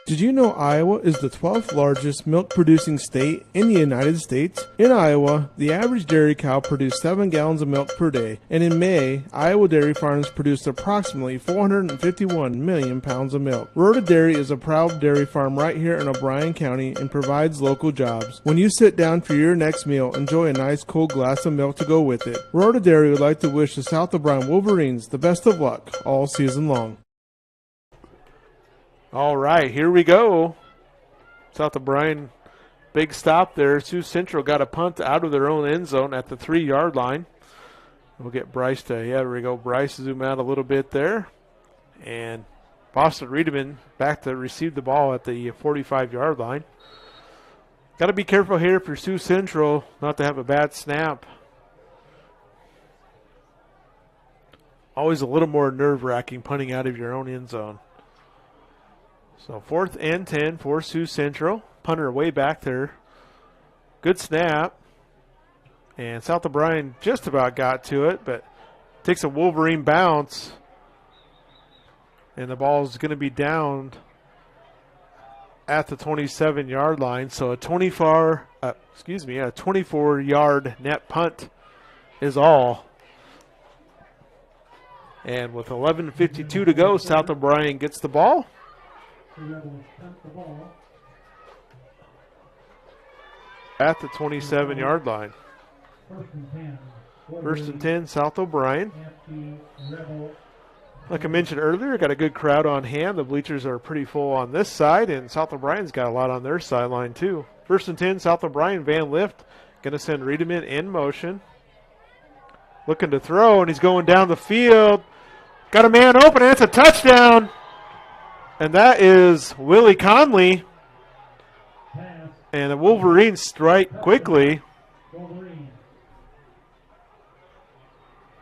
Did you know Iowa is the 12th largest milk-producing state in the United States? In Iowa, the average dairy cow produced 7 gallons of milk per day, and in May, Iowa dairy farms produced approximately 451 million pounds of milk. Rhoda Dairy is a proud dairy farm right here in O'Brien County and provides local jobs. When you sit down for your next meal, enjoy a nice cold glass of milk to go with it. Rhoda Dairy would like to wish the South O'Brien Wolverines the best of luck all season long. All right, here we go. South O'Brien, big stop there. Sioux Central got a punt out of their own end zone at the 3-yard line. We'll get Bryce to, there we go. Bryce zoom out a little bit there. And Boston Riedemann back to receive the ball at the 45-yard line. Got to be careful here for Sioux Central not to have a bad snap. Always a little more nerve-wracking punting out of your own end zone. So 4th and 10 for Sioux Central. Punter way back there. Good snap. And South O'Brien just about got to it, but takes a Wolverine bounce. And the ball is going to be downed at the 27-yard line. So a 24-yard net punt is all. And with 11:52 to go, South O'Brien gets the ball. At the 27-yard line. First and 10, South O'Brien. Like I mentioned earlier, got a good crowd on hand. The bleachers are pretty full on this side, and South O'Brien's got a lot on their sideline too. First and 10, South O'Brien. Van Lift going to send Riedemann in motion. Looking to throw, and he's going down the field. Got a man open, and it's a touchdown. And that is Willie Conley. And the Wolverines strike quickly.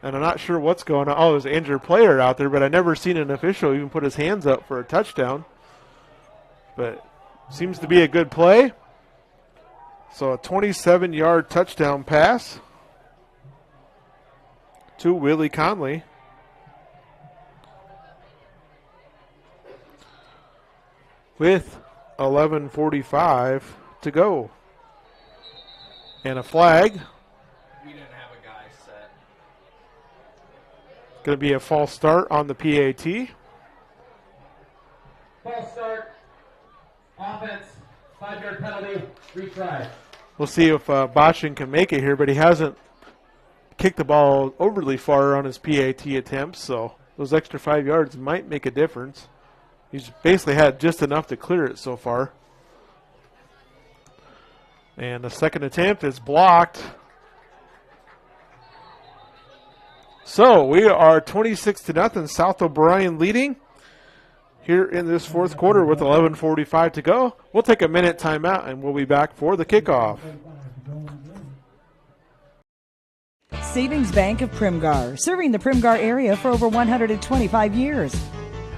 And I'm not sure what's going on. Oh, there's an injured player out there, but I never seen an official even put his hands up for a touchdown. But seems to be a good play. So a 27-yard touchdown pass to Willie Conley. With 11:45 to go. And a flag. We didn't have a guy set. Going to be a false start on the PAT. False start. Offense. 5-yard penalty. Retry. We'll see if Botchin can make it here, but he hasn't kicked the ball overly far on his PAT attempts, so those extra 5 yards might make a difference. He's basically had just enough to clear it so far. And the second attempt is blocked. So we are 26-0, South O'Brien leading here in this fourth quarter with 11:45 to go. We'll take a minute timeout and we'll be back for the kickoff. Savings Bank of Primgar, serving the Primgar area for over 125 years.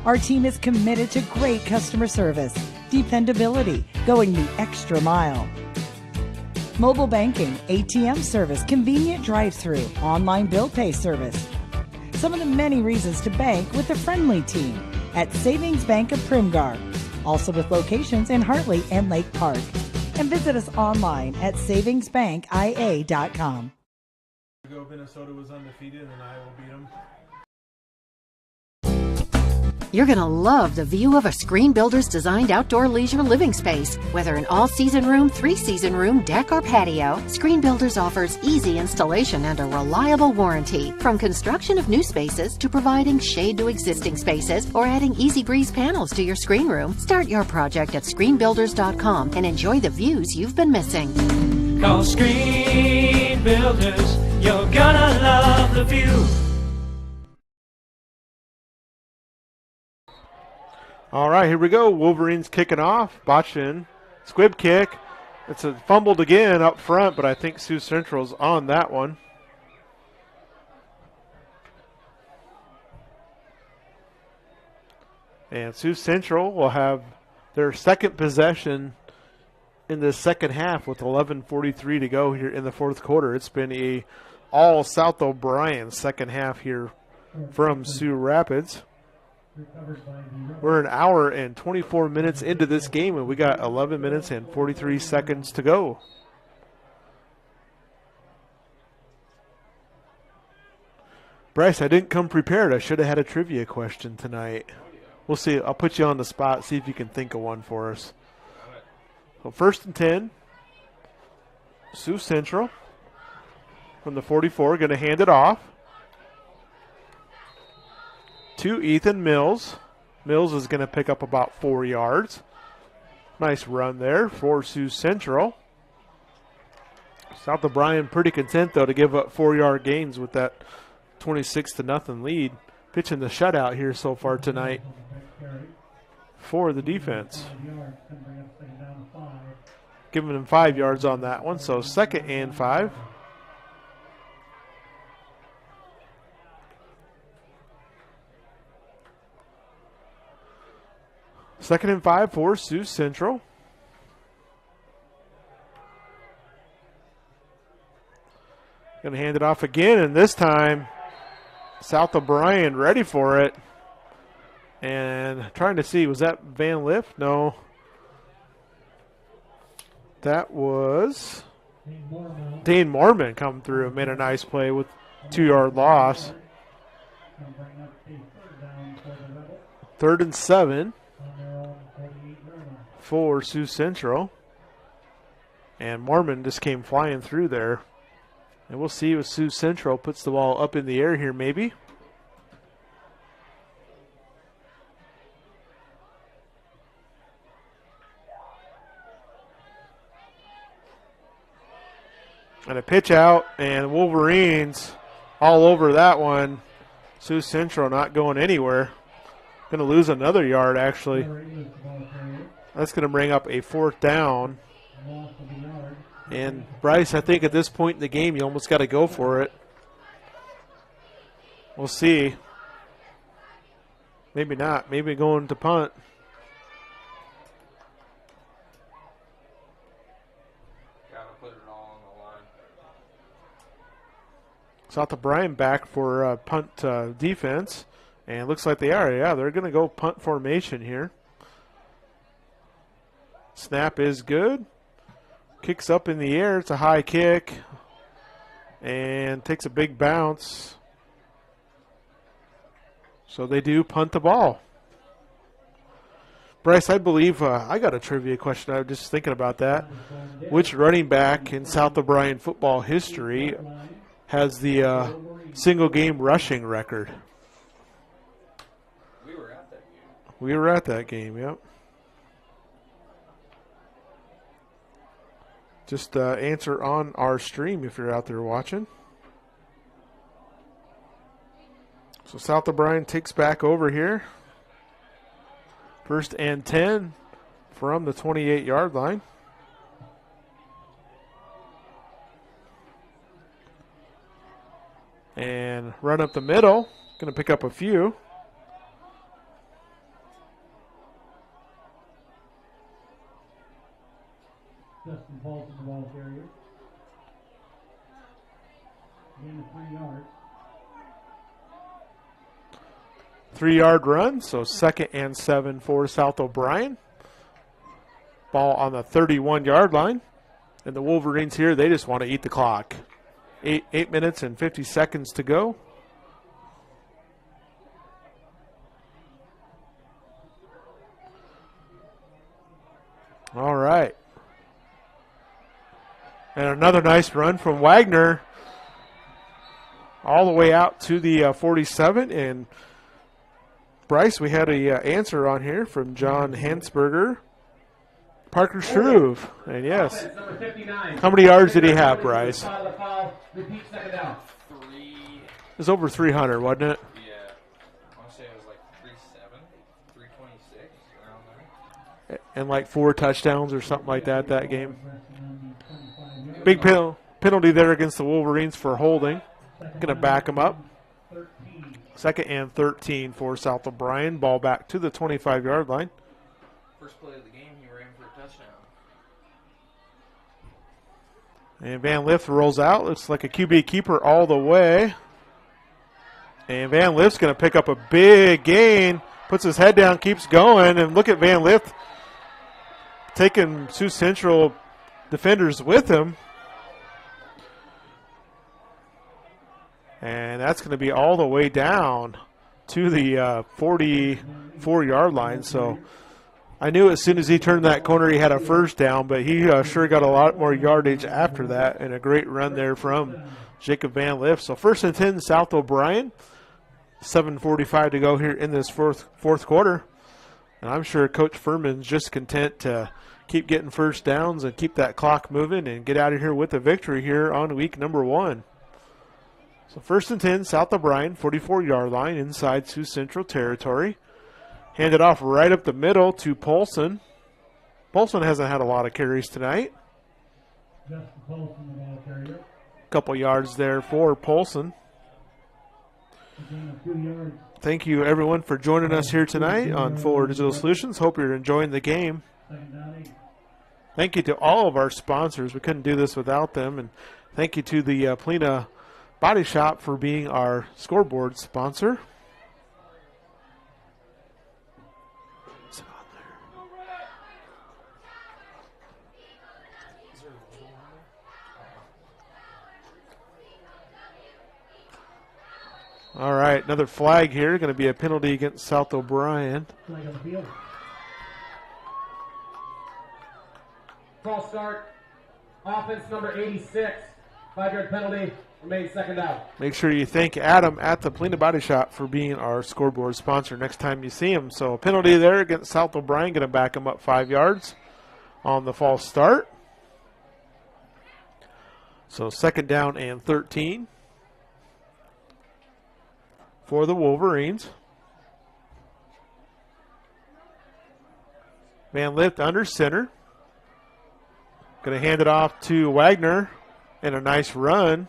Our team is committed to great customer service, dependability, going the extra mile. Mobile banking, ATM service, convenient drive-through, online bill pay service. Some of the many reasons to bank with a friendly team at Savings Bank of Primgar. Also with locations in Hartley and Lake Park. And visit us online at savingsbankia.com. Minnesota was undefeated and Iowa beat them. You're going to love the view of a Screen Builder's designed outdoor leisure living space. Whether an all-season room, three-season room, deck, or patio, Screen Builders offers easy installation and a reliable warranty. From construction of new spaces to providing shade to existing spaces or adding Easy Breeze panels to your screen room, start your project at screenbuilders.com and enjoy the views you've been missing. Call Screen Builders, you're gonna love the view. All right, here we go. Wolverines kicking off. Botchin, squib kick. It's a fumbled again up front, but I think Sioux Central's on that one. And Sioux Central will have their second possession in the second half with 11:43 to go here in the fourth quarter. It's been a all South O'Brien second half here from Sioux Rapids. We're an hour and 24 minutes into this game, and we got 11 minutes and 43 seconds to go. Bryce, I didn't come prepared. I should have had a trivia question tonight. We'll see. I'll put you on the spot, see if you can think of one for us. So first and 10, Sioux Central from the 44, going to hand it off to Ethan Mills. Mills is going to pick up about 4 yards. Nice run there for Sioux Central. South O'Brien pretty content, though, to give up 4-yard gains with that 26-0 lead. Pitching the shutout here so far tonight for the defense. Giving them 5 yards on that one, so second and 5. Second and 5 for Sioux Central. Going to hand it off again, and this time South O'Brien ready for it. And trying to see, was that Van Lift? No. That was Dane Mormon come through and made a nice play with 2-yard loss. 3rd and 7 for Sioux Central. And Mormon just came flying through there. And we'll see if Sioux Central puts the ball up in the air here maybe. And a pitch out, and Wolverines all over that one. Sioux Central not going anywhere. Going to lose another yard, actually. That's going to bring up a 4th down. And Bryce, I think at this point in the game, you almost got to go for it. We'll see. Maybe not. Maybe going to punt. South O'Brien back for punt defense. And looks like they are. Yeah, they're going to go punt formation here. Snap is good. Kicks up in the air. It's a high kick. And takes a big bounce. So they do punt the ball. Bryce, I believe I got a trivia question. I was just thinking about that. Which running back in South O'Brien football history has the single game rushing record? We were at that game. We were at that game, yep. Just answer on our stream if you're out there watching. So South O'Brien takes back over here. 1st and 10 from the 28-yard line. And run up the middle. Going to pick up a few. Justin Paulson, the ball carrier. Gain of 3 yards. 3-yard run, so 2nd and 7 for South O'Brien. Ball on the 31-yard line. And the Wolverines here, they just want to eat the clock. 8 minutes and 50 seconds to go. All right. And another nice run from Wagner all the way out to the 47. And Bryce, we had a answer on here from John Hansberger. Parker Struve. And yes. How many yards did he have, Bryce? It was over 300, wasn't it? Yeah. I want to say it was like 3.7, 3.26, around there. And like 4 touchdowns or something like that game. Big penalty there against the Wolverines for holding. Going to back them up. 2nd and 13 for South O'Brien. Ball back to the 25-yard line. First play of the game, he ran for a touchdown. And Van Lift rolls out. Looks like a QB keeper all the way. And Van Lift's going to pick up a big gain. Puts his head down, keeps going. And look at Van Lift taking Sioux Central defenders with him. And that's going to be all the way down to the 44-yard line. So I knew as soon as he turned that corner he had a first down, but he sure got a lot more yardage after that, and a great run there from Jacob Van Lift. So 1st and 10, South O'Brien. 7:45 to go here in this fourth quarter. And I'm sure Coach Furman's just content to keep getting first downs and keep that clock moving and get out of here with a victory here on week number 1. So 1st and 10, South O'Brien, 44-yard line inside Sioux Central territory. Handed off right up the middle to Polson. Polson hasn't had a lot of carries tonight. Justin Paulson, the ball carrier. Couple yards there for Polson. Gain of 2 yards. Thank you, everyone, for joining us here tonight on Fuller Digital Solutions. Hope you're enjoying the game. Thank you to all of our sponsors. We couldn't do this without them. And thank you to the Polina Body Shop for being our scoreboard sponsor. All right, another flag here. Going to be a penalty against South O'Brien. Flag on the field. False start. Offense number 86. 5-yard penalty. Remains second down. Make sure you thank Adam at the Polina Body Shop for being our scoreboard sponsor next time you see him. So a penalty there against South O'Brien. Going to back him up 5 yards on the false start. So second down and 13 for the Wolverines. Van Lift under center. Going to hand it off to Wagner, and a nice run.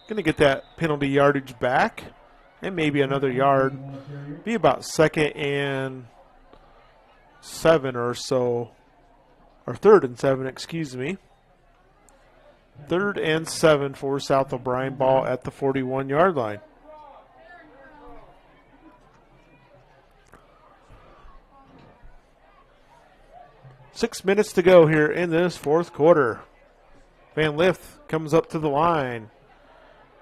Going to get that penalty yardage back, and maybe another yard. Be about 2nd and 7 or so, or 3rd and 7, excuse me. 3rd and 7 for South O'Brien. Ball at the 41-yard line. Six minutes to go here in this fourth quarter. Van Lift comes up to the line.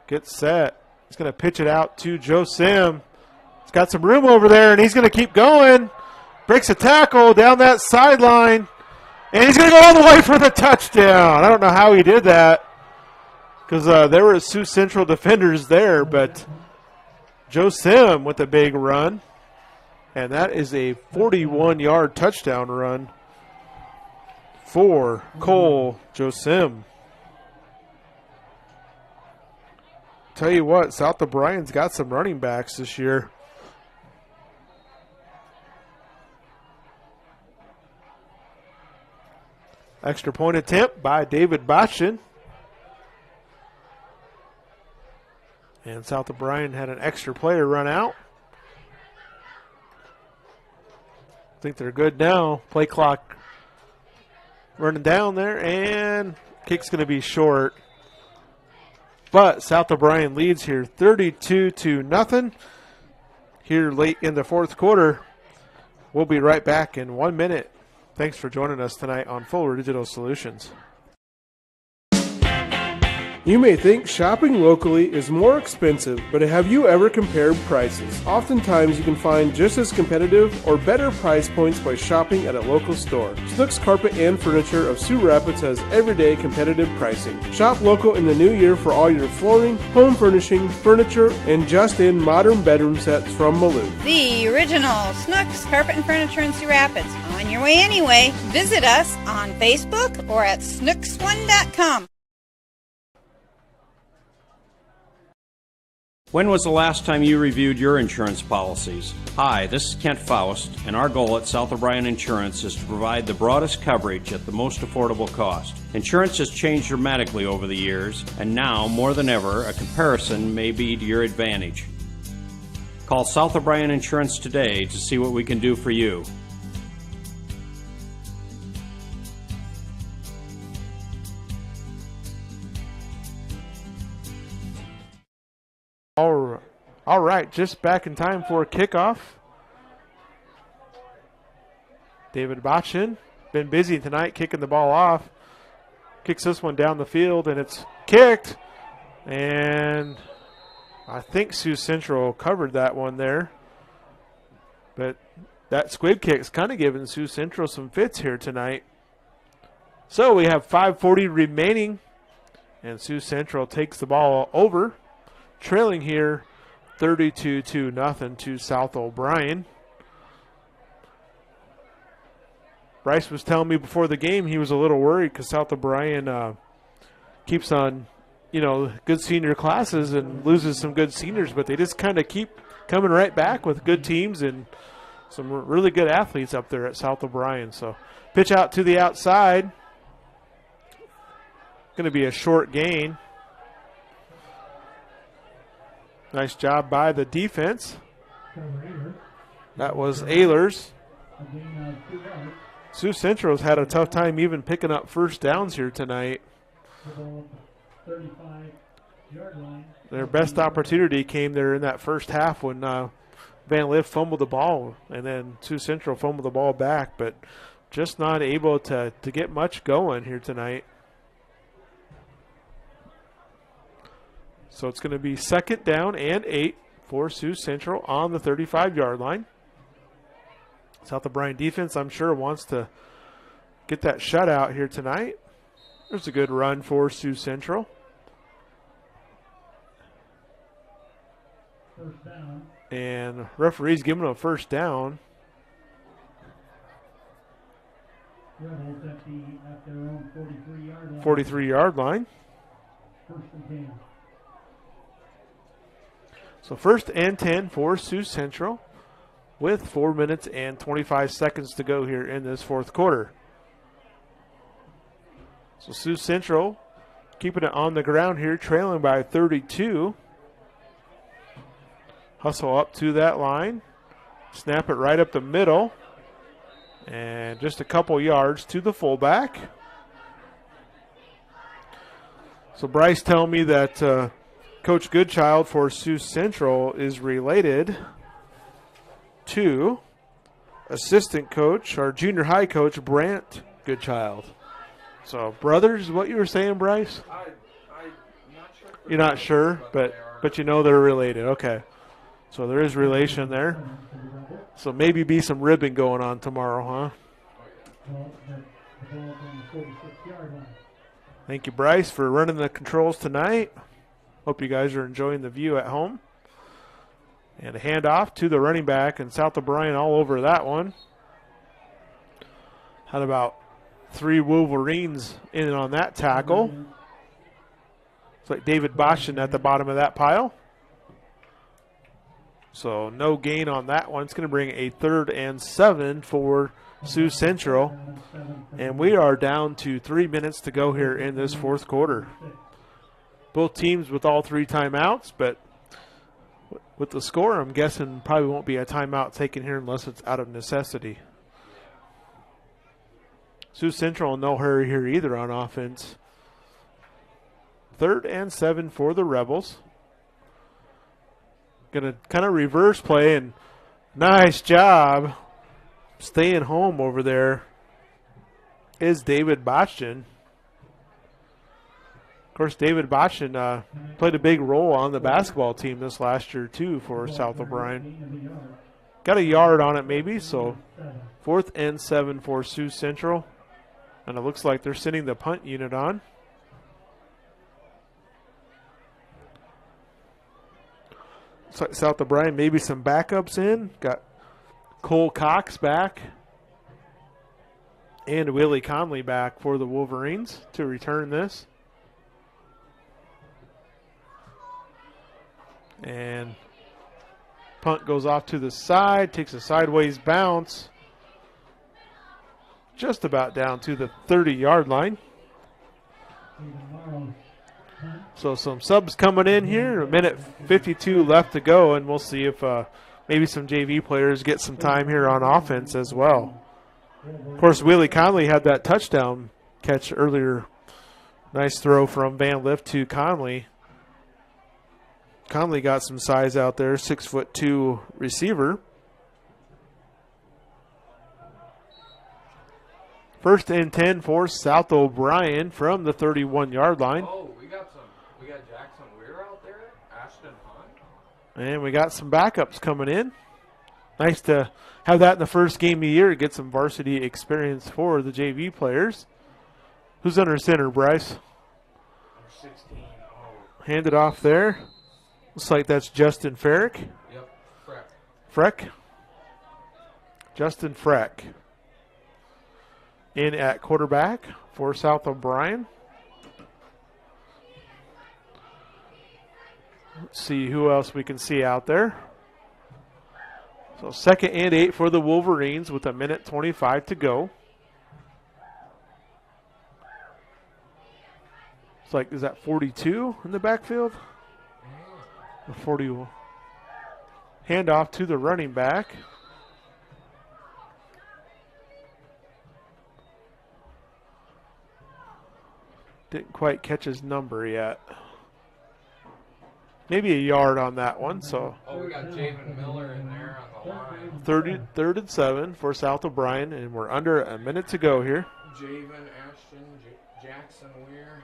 Gets set. He's going to pitch it out to Joe Sim. He's got some room over there, and he's going to keep going. Breaks a tackle down that sideline. And he's going to go all the way for the touchdown. I don't know how he did that because there were Sioux Central defenders there, but Joe Sim with a big run. And that is a 41-yard touchdown run for Cole Josim. Tell you what, South O'Brien's got some running backs this year. Extra point attempt by David Botchin. And South O'Brien had an extra player run out. I think they're good now. Play clock running down there, and kick's going to be short. But South O'Brien leads here 32-0 here late in the fourth quarter. We'll be right back in 1 minute. Thanks for joining us tonight on Fuller Digital Solutions. You may think shopping locally is more expensive, but have you ever compared prices? Oftentimes you can find just as competitive or better price points by shopping at a local store. Snooks Carpet and Furniture of Sioux Rapids has everyday competitive pricing. Shop local in the new year for all your flooring, home furnishing, furniture, and just-in modern bedroom sets from Malou. The original Snooks Carpet and Furniture in Sioux Rapids. On your way anyway. Visit us on Facebook or at snooks1.com. When was the last time you reviewed your insurance policies? Hi, this is Kent Faust, and our goal at South O'Brien Insurance is to provide the broadest coverage at the most affordable cost. Insurance has changed dramatically over the years, and now, more than ever, a comparison may be to your advantage. Call South O'Brien Insurance today to see what we can do for you. All right, just back in time for a kickoff. David Botchin, been busy tonight kicking the ball off. Kicks this one down the field, and it's kicked. And I think Sioux Central covered that one there. But that squib kick's kind of giving Sioux Central some fits here tonight. So we have 5:40 remaining, and Sioux Central takes the ball over, trailing here 32-0 to South O'Brien. Bryce was telling me before the game he was a little worried because South O'Brien keeps on, good senior classes and loses some good seniors, but they just kind of keep coming right back with good teams and some really good athletes up there at South O'Brien. So pitch out to the outside. Going to be a short gain. Nice job by the defense. That was Ehlers. Sioux Central's had a tough time even picking up first downs here tonight. Their best opportunity came there in that first half when Van Lift fumbled the ball, and then Sioux Central fumbled the ball back, but just not able to get much going here tonight. So it's going to be 2nd down and 8 for Sioux Central on the 35-yard line. South O'Brien defense, I'm sure, wants to get that shutout here tonight. There's a good run for Sioux Central. First down. And referee's giving them a first down. Rebels at their own 43-yard line. 43-yard line. First and 10. So first and 10 for Sioux Central with 4 minutes and 25 seconds to go here in this fourth quarter. So Sioux Central keeping it on the ground here, trailing by 32. Hustle up to that line. Snap it right up the middle. And just a couple yards to the fullback. So Bryce telling me that Coach Goodchild for Sioux Central is related to assistant coach, our junior high coach, Brant Goodchild. So brothers, is what you were saying, Bryce? I'm not sure. You're not sure, but you know they're related. Okay. So there is relation there. So maybe be some ribbing going on tomorrow, huh? Thank you, Bryce, for running the controls tonight. Hope you guys are enjoying the view at home. And a handoff to the running back, and South O'Brien all over that one. Had about 3 Wolverines in on that tackle. It's like David Boschen at the bottom of that pile. So no gain on that one. It's going to bring a 3rd and 7 for Sioux Central. And we are down to 3 minutes to go here in this fourth quarter. Both teams with all 3 timeouts, but with the score, I'm guessing probably won't be a timeout taken here unless it's out of necessity. Sioux Central in no hurry here either on offense. 3rd and 7 for the Rebels. Going to kind of reverse play, and nice job staying home over there is David Botchin. Of course, David Botchin played a big role on the basketball team this last year, too, for South O'Brien. Got a yard on it, maybe, so 4th and 7 for Sioux Central. And it looks like they're sending the punt unit on. Looks like South O'Brien, maybe some backups in. Got Cole Cox back and Willie Conley back for the Wolverines to return this. And punt goes off to the side, takes a sideways bounce. Just about down to the 30-yard line. So some subs coming in here. A minute 52 left to go, and we'll see if maybe some JV players get some time here on offense as well. Of course, Willie Conley had that touchdown catch earlier. Nice throw from Van Lift to Conley. Conley got some size out there, 6'2" receiver. 1st and 10 for South O'Brien from the 31-yard line. Oh, we got Jackson Weir out there, Ashton Hunt. And we got some backups coming in. Nice to have that in the first game of the year to get some varsity experience for the JV players. Who's under center, Bryce? Number 16. Oh. Hand it off there. Looks like that's Justin Ferrick. Yep, Freck. Justin Freck. In at quarterback for South O'Brien. Let's see who else we can see out there. So 2nd and 8 for the Wolverines with a minute 25 to go. It's like, is that 42 in the backfield? Or 41. Handoff to the running back. Didn't quite catch his number yet. Maybe a yard on that one. So. Oh, we got Javen Miller in there on the line. 3rd and 7 for South O'Brien, and we're under a minute to go here. Javen, Ashton, Jackson Weir,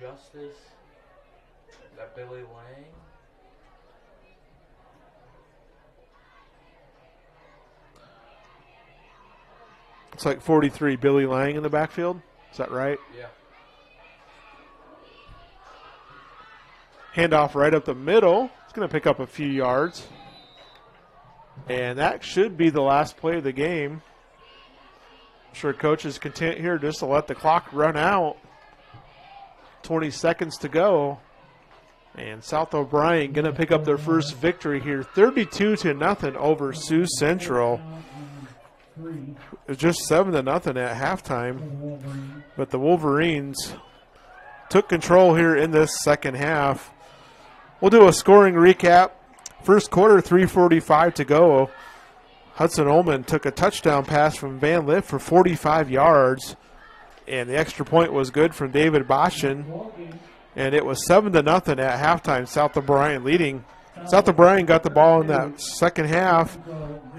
Justice. Is that Billy Lang? It's like 43, Billy Lang in the backfield. Is that right? Yeah. Handoff right up the middle. It's going to pick up a few yards. And that should be the last play of the game. I'm sure coach is content here just to let the clock run out. 20 seconds to go. And South O'Brien going to pick up their first victory here. 32-0 over Sioux Central. It was just 7-0 at halftime. But the Wolverines took control here in this second half. We'll do a scoring recap. First quarter, 3:45 to go. Hudson Ullman took a touchdown pass from Van Lift for 45 yards. And the extra point was good from David Boshin. And it was 7-0 at halftime. South O'Brien leading. South O'Brien got the ball in that second half,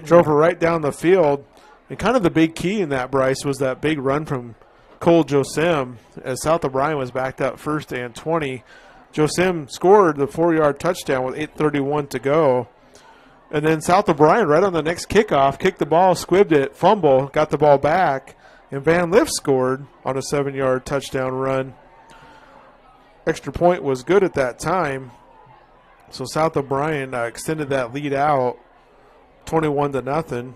drove her right down the field. And kind of the big key in that, Bryce, was that big run from Cole Josim as South O'Brien was backed up 1st and 20. Josim scored the 4-yard touchdown with 8:31 to go. And then South O'Brien, right on the next kickoff, kicked the ball, squibbed it, fumble, got the ball back. And Van Lift scored on a 7-yard touchdown run. Extra point was good at that time. So South O'Brien extended that lead out 21-0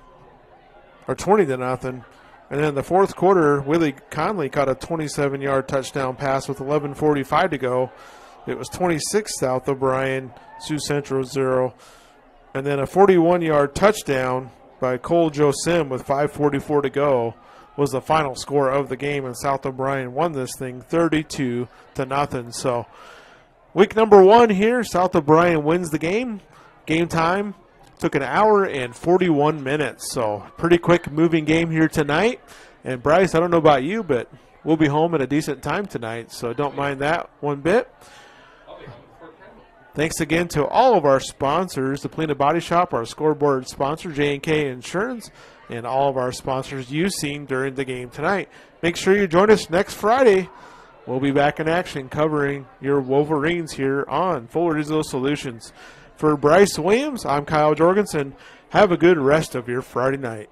or 20-0. And then in the fourth quarter, Willie Conley caught a 27-yard touchdown pass with 11:45 to go. It was 26 South O'Brien, Sioux Central 0. And then a 41-yard touchdown by Cole Josim with 5:44 to go was the final score of the game, and South O'Brien won this thing 32-0. So week number 1 here, South O'Brien wins the game. Game time took an hour and 41 minutes. So pretty quick moving game here tonight. And Bryce, I don't know about you, but we'll be home at a decent time tonight, so don't mind that one bit. Thanks again to all of our sponsors, the Polina Body Shop, our scoreboard sponsor, J&K Insurance, and all of our sponsors you've seen during the game tonight. Make sure you join us next Friday. We'll be back in action covering your Wolverines here on Fuller Digital Solutions. For Bryce Williams, I'm Kyle Jorgensen. Have a good rest of your Friday night.